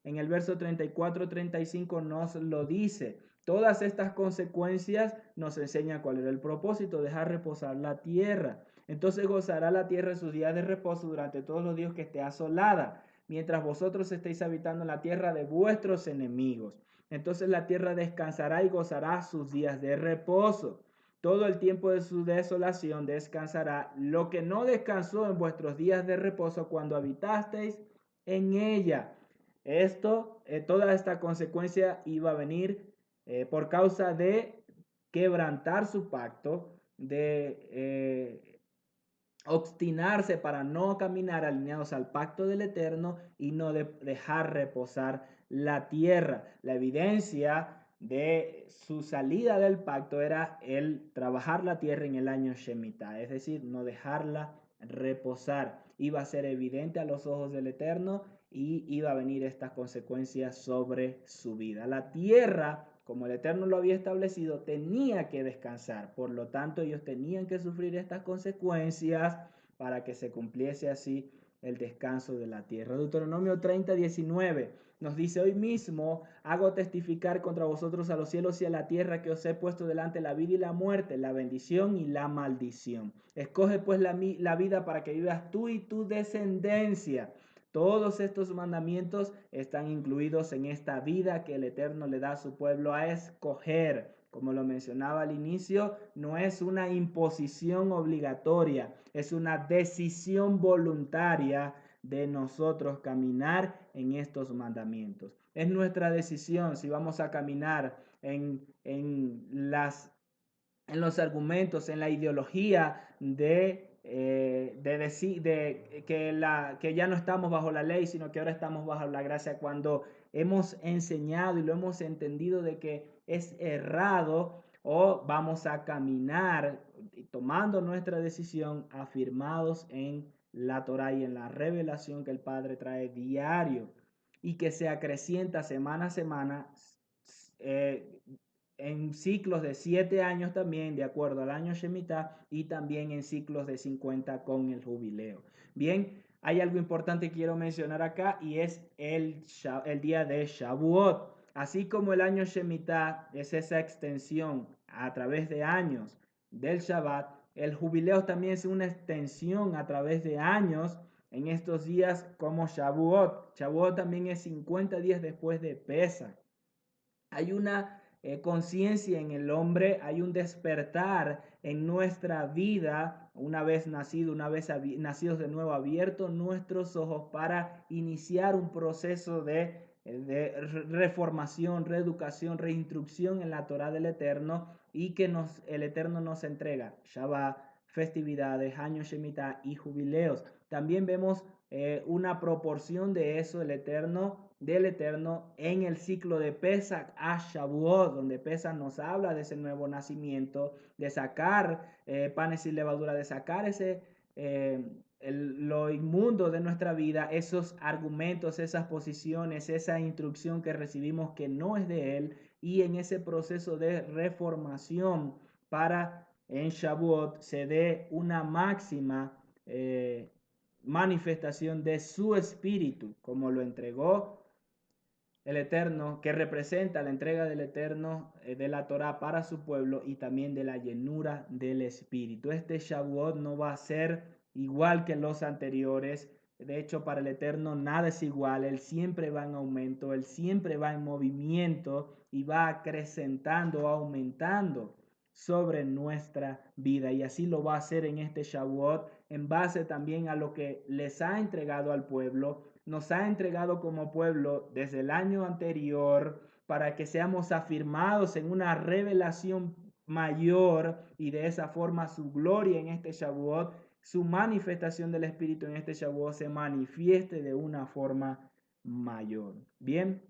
el verso 34-35 nos lo dice. Todas estas consecuencias nos enseñan cuál era el propósito, dejar reposar la tierra. Entonces gozará la tierra en sus días de reposo durante todos los días que esté asolada, mientras vosotros estéis habitando en la tierra de vuestros enemigos. Entonces la tierra descansará y gozará sus días de reposo. Todo el tiempo de su desolación descansará, lo que no descansó en vuestros días de reposo cuando habitasteis en ella. Toda esta consecuencia iba a venir por causa de quebrantar su pacto, de obstinarse para no caminar alineados al pacto del Eterno y no dejar reposar la tierra. La evidencia de su salida del pacto era el trabajar la tierra en el año Shemitah, es decir, no dejarla reposar. Iba a ser evidente a los ojos del Eterno y iba a venir estas consecuencias sobre su vida. La tierra, como el Eterno lo había establecido, tenía que descansar. Por lo tanto, ellos tenían que sufrir estas consecuencias para que se cumpliese así el descanso de la tierra. Deuteronomio 30:19 nos dice, hoy mismo hago testificar contra vosotros a los cielos y a la tierra que os he puesto delante la vida y la muerte, la bendición y la maldición. Escoge pues la vida para que vivas tú y tu descendencia. Todos estos mandamientos están incluidos en esta vida que el Eterno le da a su pueblo a escoger. Como lo mencionaba al inicio, no es una imposición obligatoria, es una decisión voluntaria de nosotros caminar en estos mandamientos. Es nuestra decisión si vamos a caminar en los argumentos, en la ideología de que ya no estamos bajo la ley, sino que ahora estamos bajo la gracia, cuando hemos enseñado y lo hemos entendido de que es errado, o vamos a caminar tomando nuestra decisión afirmados en la Torá y en la revelación que el Padre trae diario y que se acrecienta semana a semana, en ciclos de 7 años también, de acuerdo al año Shemitah, y también en ciclos de 50 con el jubileo. Bien, hay algo importante que quiero mencionar acá y es el día de Shavuot. Así como el año Shemitah es esa extensión a través de años del Shabbat, el jubileo también es una extensión a través de años en estos días como Shavuot. Shavuot también es 50 días después de Pesach. Hay una conciencia en el hombre, hay un despertar en nuestra vida, una vez nacido, una vez nacidos de nuevo, abiertos nuestros ojos para iniciar un proceso de reformación, reeducación, reinstrucción en la Torá del Eterno, y que el Eterno nos entrega Shabbat, festividades, años Shemitah y jubileos. También vemos una proporción de eso del Eterno en el ciclo de Pesach a Shavuot, donde Pesach nos habla de ese nuevo nacimiento, de sacar panes sin levadura, de sacar lo inmundo de nuestra vida, esos argumentos, esas posiciones, esa instrucción que recibimos que no es de Él, y en ese proceso de reformación para en Shavuot se dé una máxima manifestación de su espíritu, como lo entregó el Eterno, que representa la entrega del Eterno de la Torá para su pueblo y también de la llenura del Espíritu. Este Shavuot no va a ser igual que los anteriores. De hecho, para el Eterno nada es igual. Él siempre va en aumento, Él siempre va en movimiento y va acrecentando, aumentando sobre nuestra vida. Y así lo va a hacer en este Shavuot, en base también a lo que les ha entregado al pueblo. Nos ha entregado como pueblo desde el año anterior para que seamos afirmados en una revelación mayor y de esa forma su gloria en este Shavuot, su manifestación del Espíritu en este Shavuot se manifieste de una forma mayor. Bien,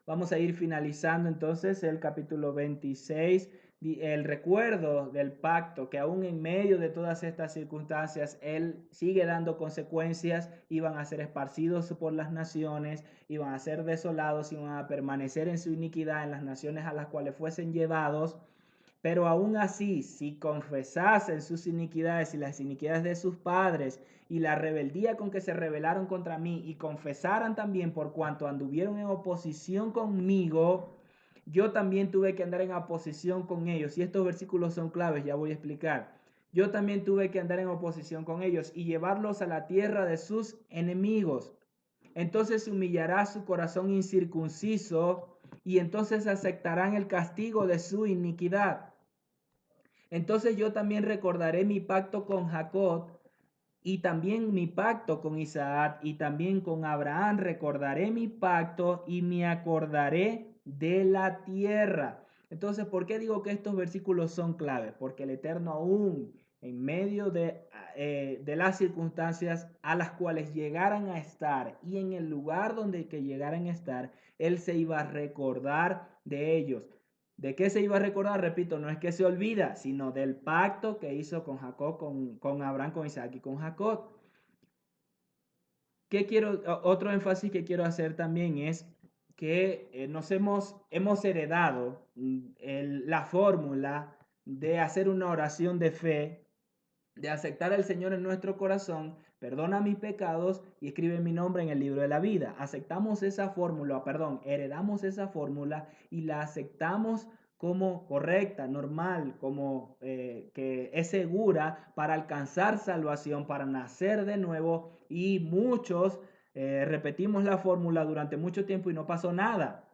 vamos a ir finalizando entonces el capítulo 26, el recuerdo del pacto, que aún en medio de todas estas circunstancias, Él sigue dando consecuencias, iban a ser esparcidos por las naciones, iban a ser desolados, iban a permanecer en su iniquidad en las naciones a las cuales fuesen llevados. Pero aún así, si confesasen sus iniquidades y las iniquidades de sus padres y la rebeldía con que se rebelaron contra mí y confesaran también por cuanto anduvieron en oposición conmigo, yo también tuve que andar en oposición con ellos. Y estos versículos son claves, ya voy a explicar. Yo también tuve que andar en oposición con ellos y llevarlos a la tierra de sus enemigos. Entonces humillará su corazón incircunciso y entonces aceptarán el castigo de su iniquidad. Entonces yo también recordaré mi pacto con Jacob y también mi pacto con Isaac y también con Abraham. Recordaré mi pacto y me acordaré de la tierra. Entonces, ¿por qué digo que estos versículos son claves? Porque el Eterno aún en medio de las circunstancias a las cuales llegaran a estar y en el lugar donde que llegaran a estar, Él se iba a recordar de ellos. ¿De qué se iba a recordar? Repito, no es que se olvida, sino del pacto que hizo con Jacob, con Abraham, con Isaac y con Jacob. Otro énfasis que quiero hacer también es que hemos heredado la fórmula de hacer una oración de fe, de aceptar al Señor en nuestro corazón, perdona mis pecados y escribe mi nombre en el libro de la vida. Aceptamos esa fórmula, heredamos esa fórmula y la aceptamos como correcta, normal, como que es segura para alcanzar salvación, para nacer de nuevo. Y muchos repetimos la fórmula durante mucho tiempo y no pasó nada.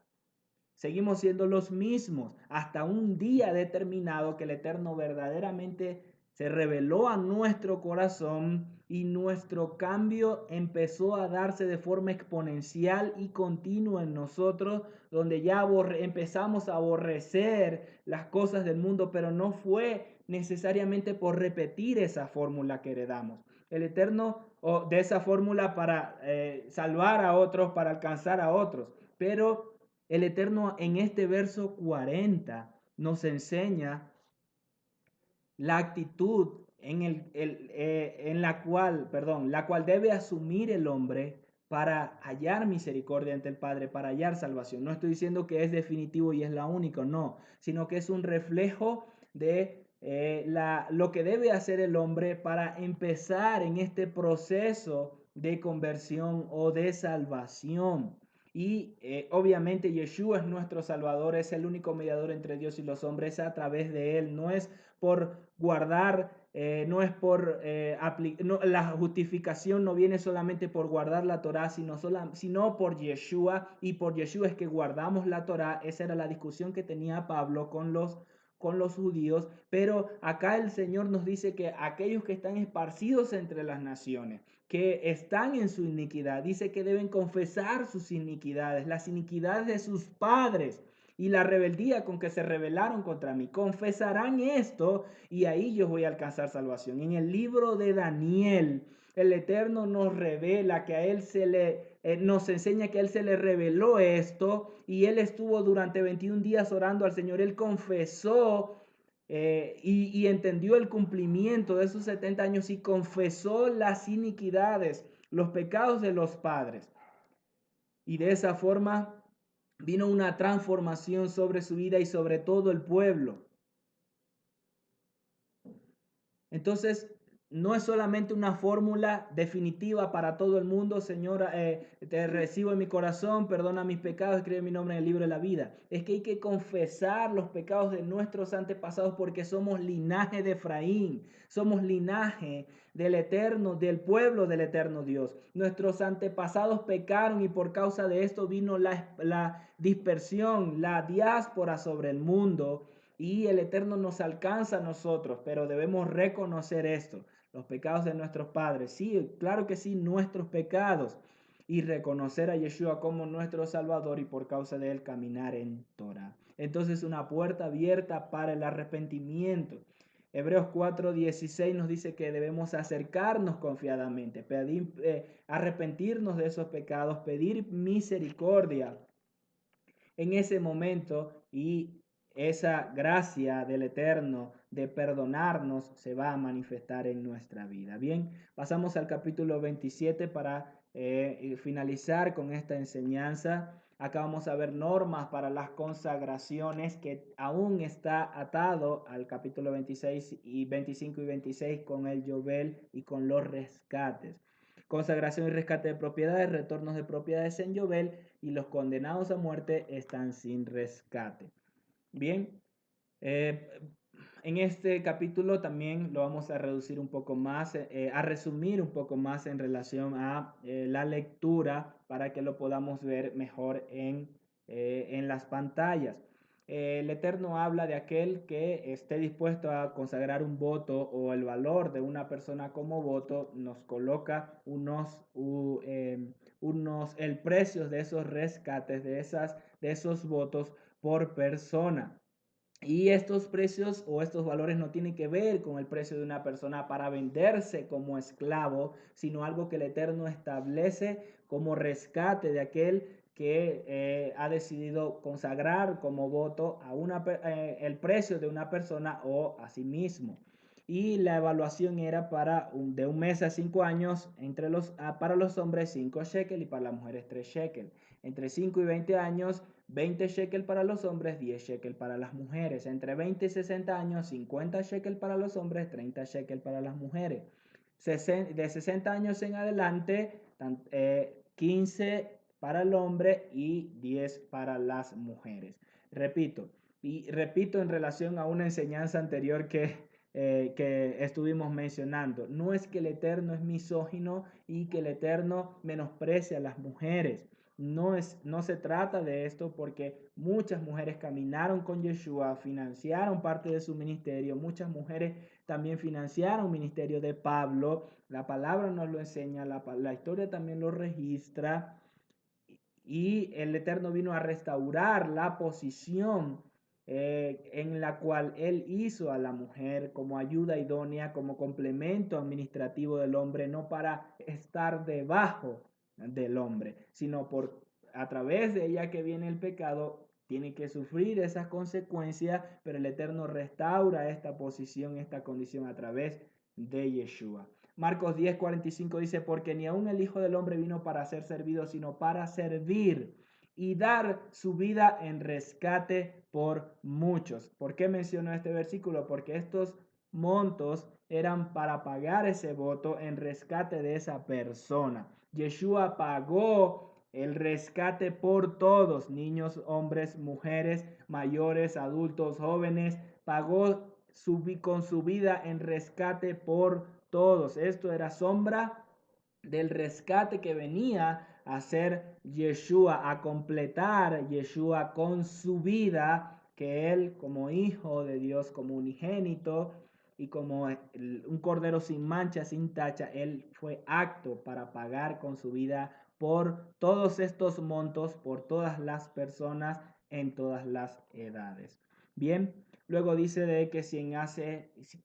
Seguimos siendo los mismos hasta un día determinado que el Eterno verdaderamente se reveló a nuestro corazón y nuestro cambio empezó a darse de forma exponencial y continua en nosotros, donde ya empezamos a aborrecer las cosas del mundo, pero no fue necesariamente por repetir esa fórmula que heredamos. El Eterno de esa fórmula para salvar a otros, para alcanzar a otros, pero el Eterno en este verso 40 nos enseña la actitud la cual debe asumir el hombre para hallar misericordia ante el Padre, para hallar salvación. No estoy diciendo que es definitivo y es la única, no, sino que es un reflejo de lo que debe hacer el hombre para empezar en este proceso de conversión o de salvación. Y obviamente Yeshua es nuestro Salvador, es el único mediador entre Dios y los hombres a través de Él. No es por guardar, no es por la justificación no viene solamente por guardar la Torá, sino por Yeshua, y por Yeshua es que guardamos la Torá. Esa era la discusión que tenía Pablo con los judíos, pero acá el Señor nos dice que aquellos que están esparcidos entre las naciones, que están en su iniquidad, dice que deben confesar sus iniquidades, las iniquidades de sus padres y la rebeldía con que se rebelaron contra mí. Confesarán esto y ahí yo voy a alcanzar salvación. En el libro de Daniel, el Eterno nos revela que a él nos enseña que a él se le reveló esto y él estuvo durante 21 días orando al Señor. Él confesó y entendió el cumplimiento de esos 70 años y confesó las iniquidades, los pecados de los padres. Y de esa forma vino una transformación sobre su vida y sobre todo el pueblo. Entonces, no es solamente una fórmula definitiva para todo el mundo, Señor, te recibo en mi corazón, perdona mis pecados, escribe mi nombre en el libro de la vida. Es que hay que confesar los pecados de nuestros antepasados porque somos linaje de Efraín, somos linaje del eterno, del pueblo del eterno Dios. Nuestros antepasados pecaron y por causa de esto vino la dispersión, la diáspora sobre el mundo. y el Eterno nos alcanza a nosotros, pero debemos reconocer esto, los pecados de nuestros padres. Sí, claro que sí, nuestros pecados, y reconocer a Yeshua como nuestro Salvador y por causa de él caminar en Torah. Entonces una puerta abierta para el arrepentimiento. Hebreos 4:16 nos dice que debemos acercarnos confiadamente, pedir, arrepentirnos de esos pecados, pedir misericordia en ese momento, y esa gracia del Eterno de perdonarnos se va a manifestar en nuestra vida. Bien, pasamos al capítulo 27 para finalizar con esta enseñanza. Acá vamos a ver normas para las consagraciones que aún está atado al capítulo 26 y 25 y 26 con el Yobel y con los rescates. Consagración y rescate de propiedades, retornos de propiedades en Yobel, y los condenados a muerte están sin rescate. Bien, en este capítulo también lo vamos a reducir un poco más, a resumir un poco más en relación a la lectura para que lo podamos ver mejor en las pantallas. El Eterno habla de aquel que esté dispuesto a consagrar un voto o el valor de una persona como voto, nos coloca el precio de esos rescates, de esos votos por persona. Y estos precios o estos valores no tienen que ver con el precio de una persona para venderse como esclavo, sino algo que el Eterno establece como rescate de aquel que ha decidido consagrar como voto a el precio de una persona o a sí mismo. Y la evaluación era de 1 mes a 5 años, para los hombres 5 shekel y para las mujeres 3 shekel. Entre 5 y 20 años, 20 shekel para los hombres, 10 shekel para las mujeres. Entre 20 y 60 años, 50 shekel para los hombres, 30 shekel para las mujeres. De 60 años en adelante, 15 para el hombre y 10 para las mujeres. Repito en relación a una enseñanza anterior que estuvimos mencionando. No es que el Eterno es misógino y que el Eterno menosprecia a las mujeres. No se trata de esto, porque muchas mujeres caminaron con Yeshua, financiaron parte de su ministerio, muchas mujeres también financiaron el ministerio de Pablo. La palabra nos lo enseña, la historia también lo registra, y el Eterno vino a restaurar la posición en la cual él hizo a la mujer como ayuda idónea, como complemento administrativo del hombre, no para estar debajo del hombre, sino a través de ella que viene el pecado, tiene que sufrir esas consecuencias, pero el Eterno restaura esta posición, esta condición a través de Yeshua. Marcos 10:45 dice, porque ni aun el Hijo del Hombre vino para ser servido, sino para servir y dar su vida en rescate por muchos. ¿Por qué menciono este versículo? Porque estos montos eran para pagar ese voto en rescate de esa persona. Yeshua pagó el rescate por todos, niños, hombres, mujeres, mayores, adultos, jóvenes. Pagó con su vida en rescate por todos. Esto era sombra del rescate que venía a hacer Yeshua, a completar Yeshua con su vida, que él como hijo de Dios, como unigénito y como un cordero sin mancha, sin tacha, él fue apto para pagar con su vida por todos estos montos, por todas las personas en todas las edades. Bien, luego dice de que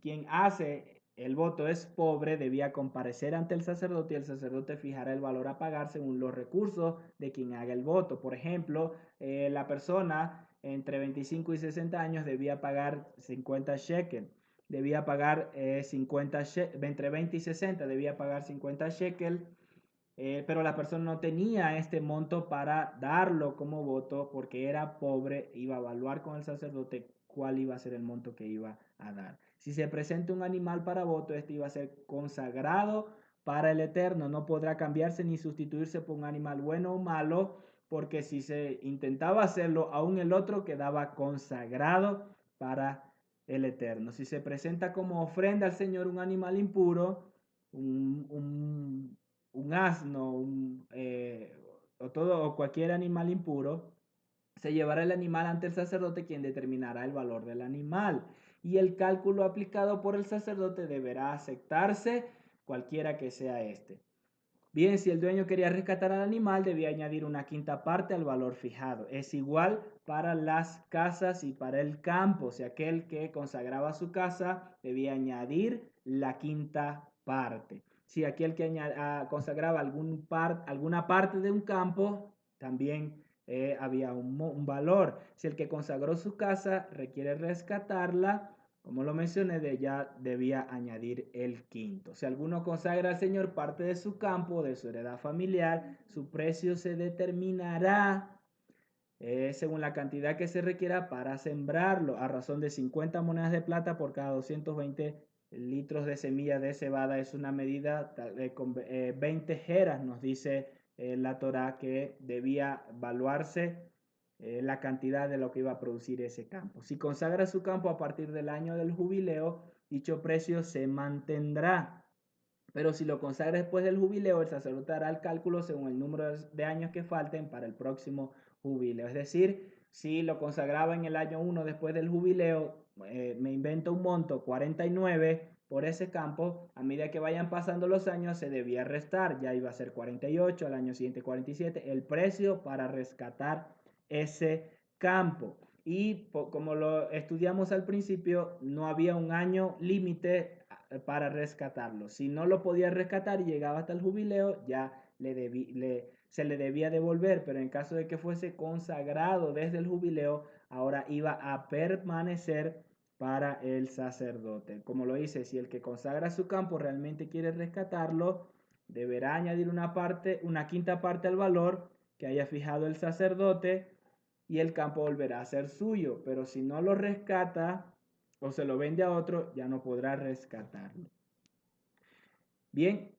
quien hace el voto es pobre, debía comparecer ante el sacerdote, y el sacerdote fijará el valor a pagar según los recursos de quien haga el voto. Por ejemplo, la persona entre 25 y 60 años debía pagar 50 shekel. Debía pagar entre 20 y 60 debía pagar 50 shekel. Pero la persona no tenía este monto para darlo como voto porque era pobre, iba a evaluar con el sacerdote cuál iba a ser el monto que iba a dar. Si se presenta un animal para voto, este iba a ser consagrado para el Eterno, no podrá cambiarse ni sustituirse por un animal bueno o malo, porque si se intentaba hacerlo, aún el otro quedaba consagrado para el Eterno. Si se presenta como ofrenda al Señor un animal impuro, un asno, o cualquier animal impuro, Se llevará el animal ante el sacerdote, quien determinará el valor del animal. Y el cálculo aplicado por el sacerdote deberá aceptarse, cualquiera que sea este. Bien, si el dueño quería rescatar al animal, debía añadir una quinta parte al valor fijado. Es igual para las casas y para el campo. Si aquel que consagraba su casa debía añadir la quinta parte. Si aquel que consagraba alguna parte de un campo, también había un valor. Si el que consagró su casa requiere rescatarla, como lo mencioné, ya debía añadir el quinto. Si alguno consagra al Señor parte de su campo, de su heredad familiar, su precio se determinará según la cantidad que se requiera para sembrarlo, a razón de 50 monedas de plata por cada 220 litros de semilla de cebada. Es una medida con 20 jeras, nos dice la Torá, que debía evaluarse la cantidad de lo que iba a producir ese campo. Si consagra su campo a partir del año del jubileo, dicho precio se mantendrá. Pero si lo consagra después del jubileo, el sacerdote hará el cálculo según el número de años que falten para el próximo jubileo. Es decir, si lo consagraba en el año 1 después del jubileo, me invento un monto, 49 por ese campo, a medida que vayan pasando los años se debía restar, ya iba a ser 48, al año siguiente 47, el precio para rescatar ese campo. Y como lo estudiamos al principio, no había un año límite para rescatarlo. Si no lo podía rescatar y llegaba hasta el jubileo, ya se le debía devolver, pero en caso de que fuese consagrado desde el jubileo, ahora iba a permanecer para el sacerdote. Como lo dice, si el que consagra su campo realmente quiere rescatarlo, deberá añadir una quinta parte al valor que haya fijado el sacerdote, y el campo volverá a ser suyo. Pero si no lo rescata o se lo vende a otro, ya no podrá rescatarlo. Bien,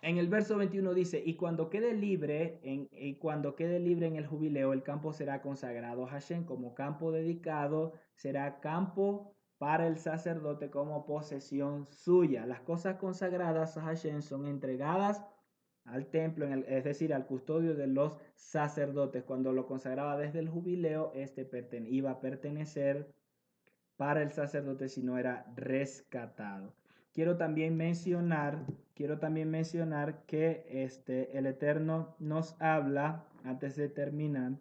en el verso 21 dice, y cuando quede libre en el jubileo, el campo será consagrado a Hashem como campo dedicado, será campo para el sacerdote como posesión suya. Las cosas consagradas a Hashem son entregadas al templo, es decir, al custodio de los sacerdotes. Cuando lo consagraba desde el jubileo, iba a pertenecer para el sacerdote si no era rescatado. Quiero también mencionar que el Eterno nos habla, antes de terminar,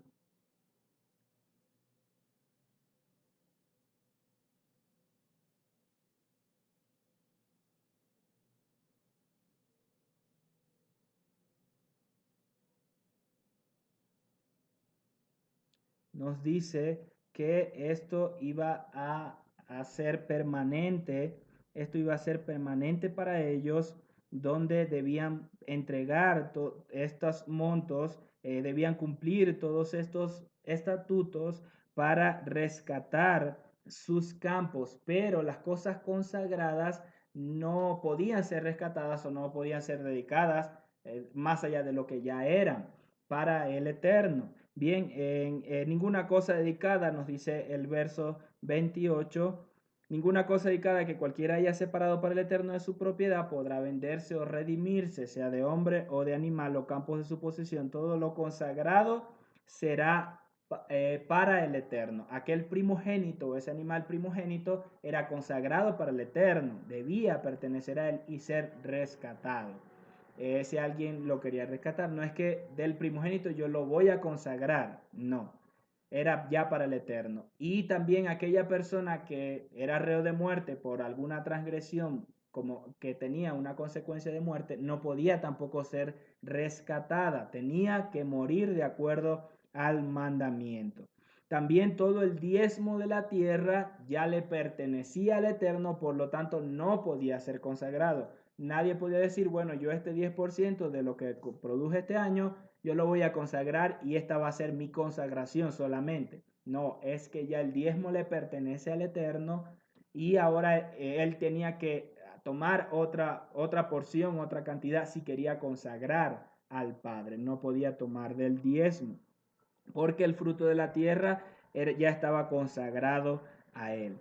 nos dice que esto iba a ser permanente para ellos, donde debían entregar estos montos, debían cumplir todos estos estatutos para rescatar sus campos, pero las cosas consagradas no podían ser rescatadas o no podían ser dedicadas más allá de lo que ya eran para el Eterno. Bien, en ninguna cosa dedicada, nos dice el verso 28, ninguna cosa dedicada que cualquiera haya separado para el Eterno de su propiedad podrá venderse o redimirse, sea de hombre o de animal o campos de su posesión. Todo lo consagrado será para el Eterno. Aquel primogénito, ese animal primogénito, era consagrado para el Eterno, debía pertenecer a él y ser rescatado. Si alguien lo quería rescatar, no es que del primogénito yo lo voy a consagrar, no, era ya para el Eterno. Y también aquella persona que era reo de muerte por alguna transgresión, como que tenía una consecuencia de muerte, no podía tampoco ser rescatada, tenía que morir de acuerdo al mandamiento. También todo el diezmo de la tierra ya le pertenecía al Eterno, por lo tanto no podía ser consagrado. Nadie podía decir, bueno, yo este 10% de lo que produje este año, yo lo voy a consagrar y esta va a ser mi consagración solamente. No, es que ya el diezmo le pertenece al Eterno y ahora él tenía que tomar otra porción, otra cantidad si quería consagrar al Padre. No podía tomar del diezmo porque el fruto de la tierra ya estaba consagrado a él.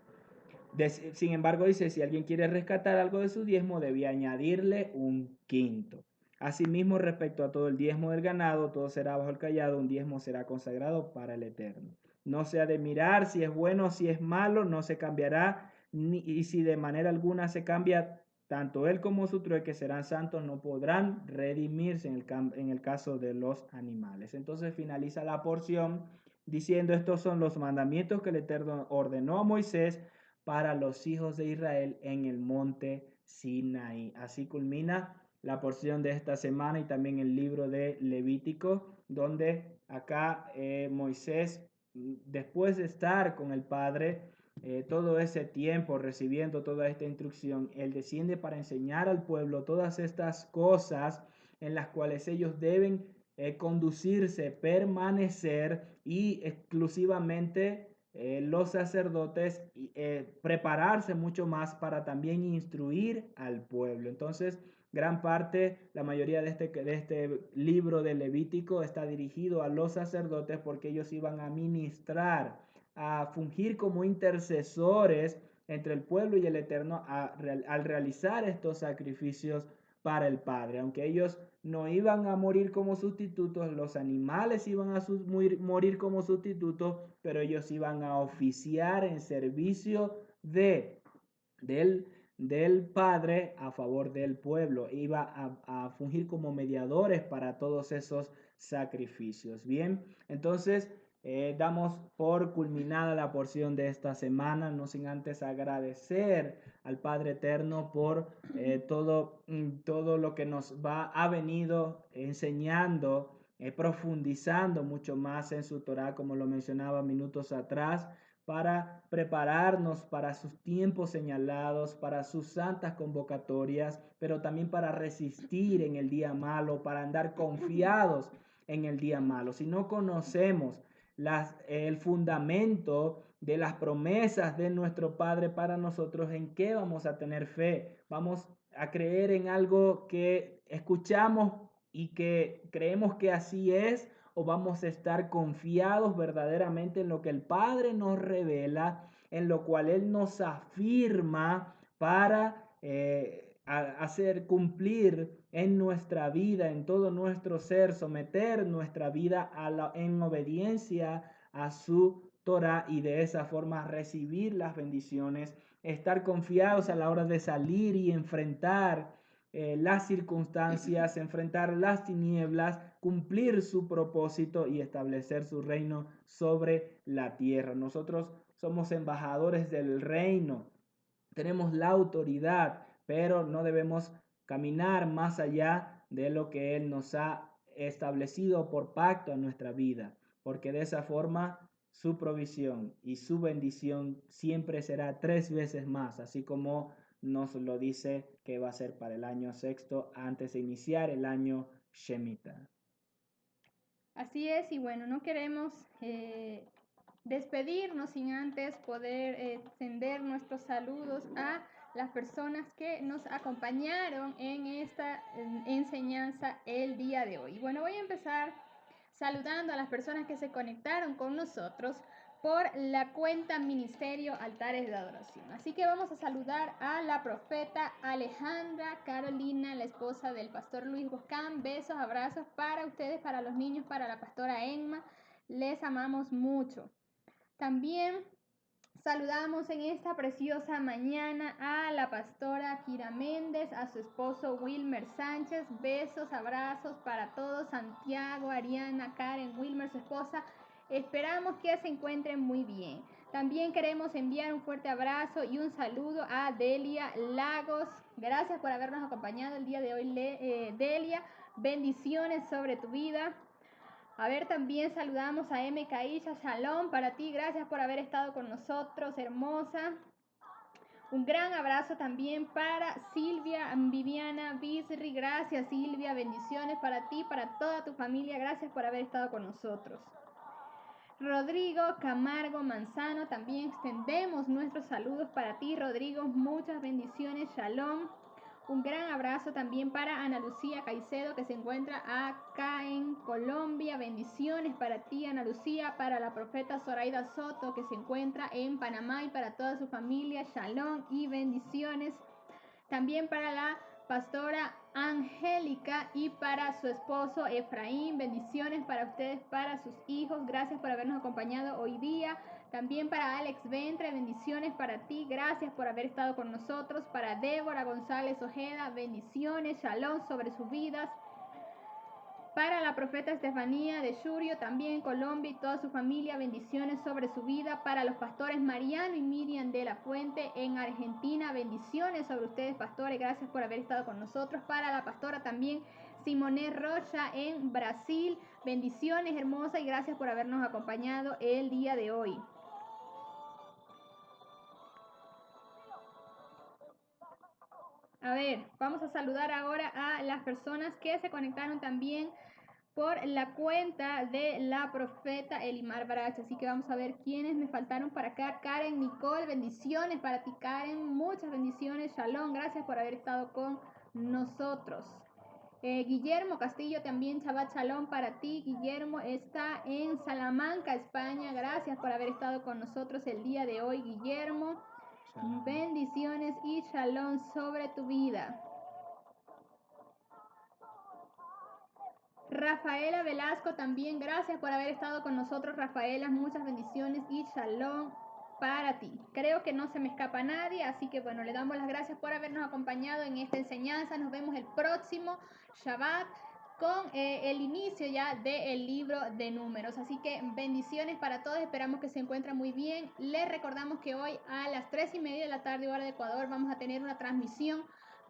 Sin embargo, dice, si alguien quiere rescatar algo de su diezmo, debía añadirle un quinto. Asimismo, respecto a todo el diezmo del ganado, todo será bajo el cayado, un diezmo será consagrado para el Eterno. No se ha de mirar si es bueno o si es malo, no se cambiará, y si de manera alguna se cambia, tanto él como su trueque serán santos, no podrán redimirse en el caso de los animales. Entonces finaliza la porción diciendo: estos son los mandamientos que el Eterno ordenó a Moisés para los hijos de Israel en el monte Sinaí. Así culmina la porción de esta semana y también el libro de Levítico, donde acá Moisés, después de estar con el Padre todo ese tiempo recibiendo toda esta instrucción, él desciende para enseñar al pueblo todas estas cosas en las cuales ellos deben conducirse, permanecer, y exclusivamente los sacerdotes prepararse mucho más para también instruir al pueblo. Entonces, gran parte, la mayoría de este libro de Levítico está dirigido a los sacerdotes, porque ellos iban a ministrar, a fungir como intercesores entre el pueblo y el Eterno al realizar estos sacrificios para el Padre. Aunque ellos no iban a morir como sustitutos, los animales iban a morir como sustitutos, pero ellos iban a oficiar en servicio del Padre a favor del pueblo. Iba a fungir como mediadores para todos esos sacrificios. Bien, entonces damos por culminada la porción de esta semana, no sin antes agradecer al Padre Eterno por todo lo que nos ha venido enseñando, profundizando mucho más en su Torah, como lo mencionaba minutos atrás, para prepararnos para sus tiempos señalados, para sus santas convocatorias, pero también para resistir en el día malo, para andar confiados en el día malo. Si no conocemos el fundamento de las promesas de nuestro Padre para nosotros, ¿en qué vamos a tener fe? Vamos a creer en algo que escuchamos y que creemos que así es, o vamos a estar confiados verdaderamente en lo que el Padre nos revela, en lo cual Él nos afirma para hacer cumplir en nuestra vida, en todo nuestro ser, someter nuestra vida en obediencia a su Torah, y de esa forma recibir las bendiciones, estar confiados a la hora de salir y enfrentar las circunstancias, enfrentar las tinieblas, cumplir su propósito y establecer su reino sobre la tierra. Nosotros somos embajadores del reino, tenemos la autoridad, pero no debemos caminar más allá de lo que Él nos ha establecido por pacto a nuestra vida, porque de esa forma su provisión y su bendición siempre será 3 veces más, así como nos lo dice que va a ser para el año sexto, antes de iniciar el año Shemitah. Así es, y bueno, no queremos despedirnos sin antes poder extender nuestros saludos a las personas que nos acompañaron en esta enseñanza el día de hoy. Bueno, voy a empezar saludando a las personas que se conectaron con nosotros por la cuenta Ministerio Altares de Adoración. Así que vamos a saludar a la profeta Alejandra Carolina, la esposa del pastor Luis Boscán. Besos, abrazos para ustedes, para los niños, para la pastora Emma. Les amamos mucho. También saludamos en esta preciosa mañana a la pastora Kira Méndez, a su esposo Wilmer Sánchez. Besos, abrazos para todos. Santiago, Ariana, Karen, Wilmer, su esposa. Esperamos que se encuentren muy bien. También queremos enviar un fuerte abrazo y un saludo a Delia Lagos. Gracias por habernos acompañado el día de hoy, Delia. Bendiciones sobre tu vida. A ver, también saludamos a M. Cailla, Shalom para ti, gracias por haber estado con nosotros, hermosa. Un gran abrazo también para Silvia Viviana Bisri, gracias Silvia, bendiciones para ti, para toda tu familia, gracias por haber estado con nosotros. Rodrigo Camargo Manzano, también extendemos nuestros saludos para ti, Rodrigo, muchas bendiciones, Shalom. Un gran abrazo también para Ana Lucía Caicedo, que se encuentra acá en Colombia. Bendiciones para ti, Ana Lucía, para la profeta Zoraida Soto, que se encuentra en Panamá, y para toda su familia. Shalom y bendiciones. También para la Pastora Angélica y para su esposo Efraín. Bendiciones para ustedes, para sus hijos. Gracias por habernos acompañado hoy día. También para Alex Ventre, bendiciones para ti. Gracias por haber estado con nosotros. Para Débora González Ojeda, bendiciones. Shalom sobre sus vidas. Para la profeta Estefanía de Churio, también Colombia y toda su familia, bendiciones sobre su vida. Para los pastores Mariano y Miriam de la Fuente en Argentina, bendiciones sobre ustedes, pastores. Gracias por haber estado con nosotros. Para la pastora también Simone Rocha en Brasil, bendiciones hermosas y gracias por habernos acompañado el día de hoy. A ver, vamos a saludar ahora a las personas que se conectaron también por la cuenta de la profeta Elimar Bracha. Así que vamos a ver quiénes me faltaron para acá. Karen Nicole, bendiciones para ti, Karen. Muchas bendiciones. Shalom, gracias por haber estado con nosotros. Guillermo Castillo también, Shabbat Shalom para ti. Guillermo está en Salamanca, España. Gracias por haber estado con nosotros el día de hoy, Guillermo. Shalom. Bendiciones y Shalom sobre tu vida. Rafaela Velasco también, gracias por haber estado con nosotros, Rafaela, muchas bendiciones y shalom para ti. Creo que no se me escapa nadie, así que bueno, le damos las gracias por habernos acompañado en esta enseñanza. Nos vemos el próximo Shabbat con el inicio ya del libro de Números. Así que bendiciones para todos, esperamos que se encuentren muy bien. Les recordamos que hoy a las 3:30 de la tarde, hora de Ecuador, vamos a tener una transmisión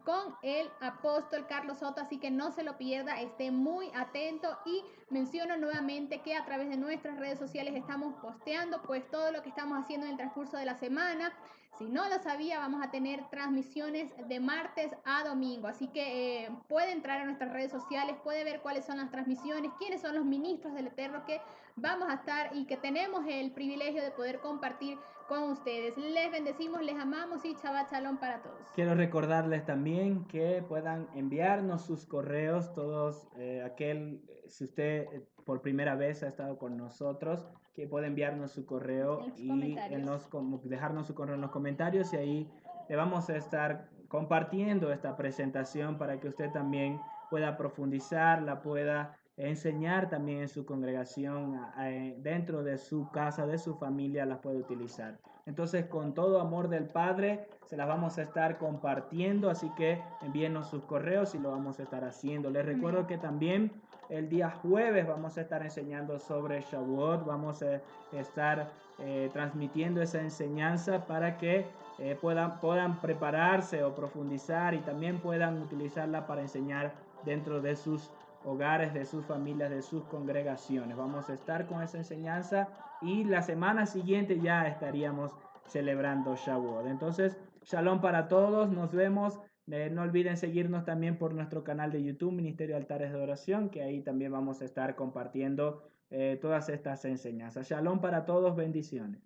con el apóstol Carlos Soto, así que no se lo pierda, esté muy atento y menciono nuevamente que a través de nuestras redes sociales estamos posteando pues todo lo que estamos haciendo en el transcurso de la semana. Si no lo sabía, vamos a tener transmisiones de martes a domingo, así que puede entrar a nuestras redes sociales, puede ver cuáles son las transmisiones, quiénes son los ministros del Eterno que vamos a estar y que tenemos el privilegio de poder compartir con ustedes. Les bendecimos, les amamos y Shabbat Shalom para todos. Quiero recordarles también que puedan enviarnos sus correos, todos si usted por primera vez ha estado con nosotros, que puede enviarnos su correo y dejarnos su correo en los comentarios y ahí le vamos a estar compartiendo esta presentación para que usted también pueda profundizar, la pueda enseñar también en su congregación, dentro de su casa, de su familia, las puede utilizar. Entonces, con todo amor del Padre, se las vamos a estar compartiendo, así que envíenos sus correos y lo vamos a estar haciendo. Les recuerdo que también el día jueves vamos a estar enseñando sobre Shavuot, vamos a estar transmitiendo esa enseñanza para que puedan prepararse o profundizar y también puedan utilizarla para enseñar dentro de sus hogares, de sus familias, de sus congregaciones. Vamos a estar con esa enseñanza y la semana siguiente ya estaríamos celebrando Shavuot. Entonces, shalom para todos, nos vemos. No olviden seguirnos también por nuestro canal de YouTube, Ministerio Altares de Oración, que ahí también vamos a estar compartiendo todas estas enseñanzas. Shalom para todos, bendiciones.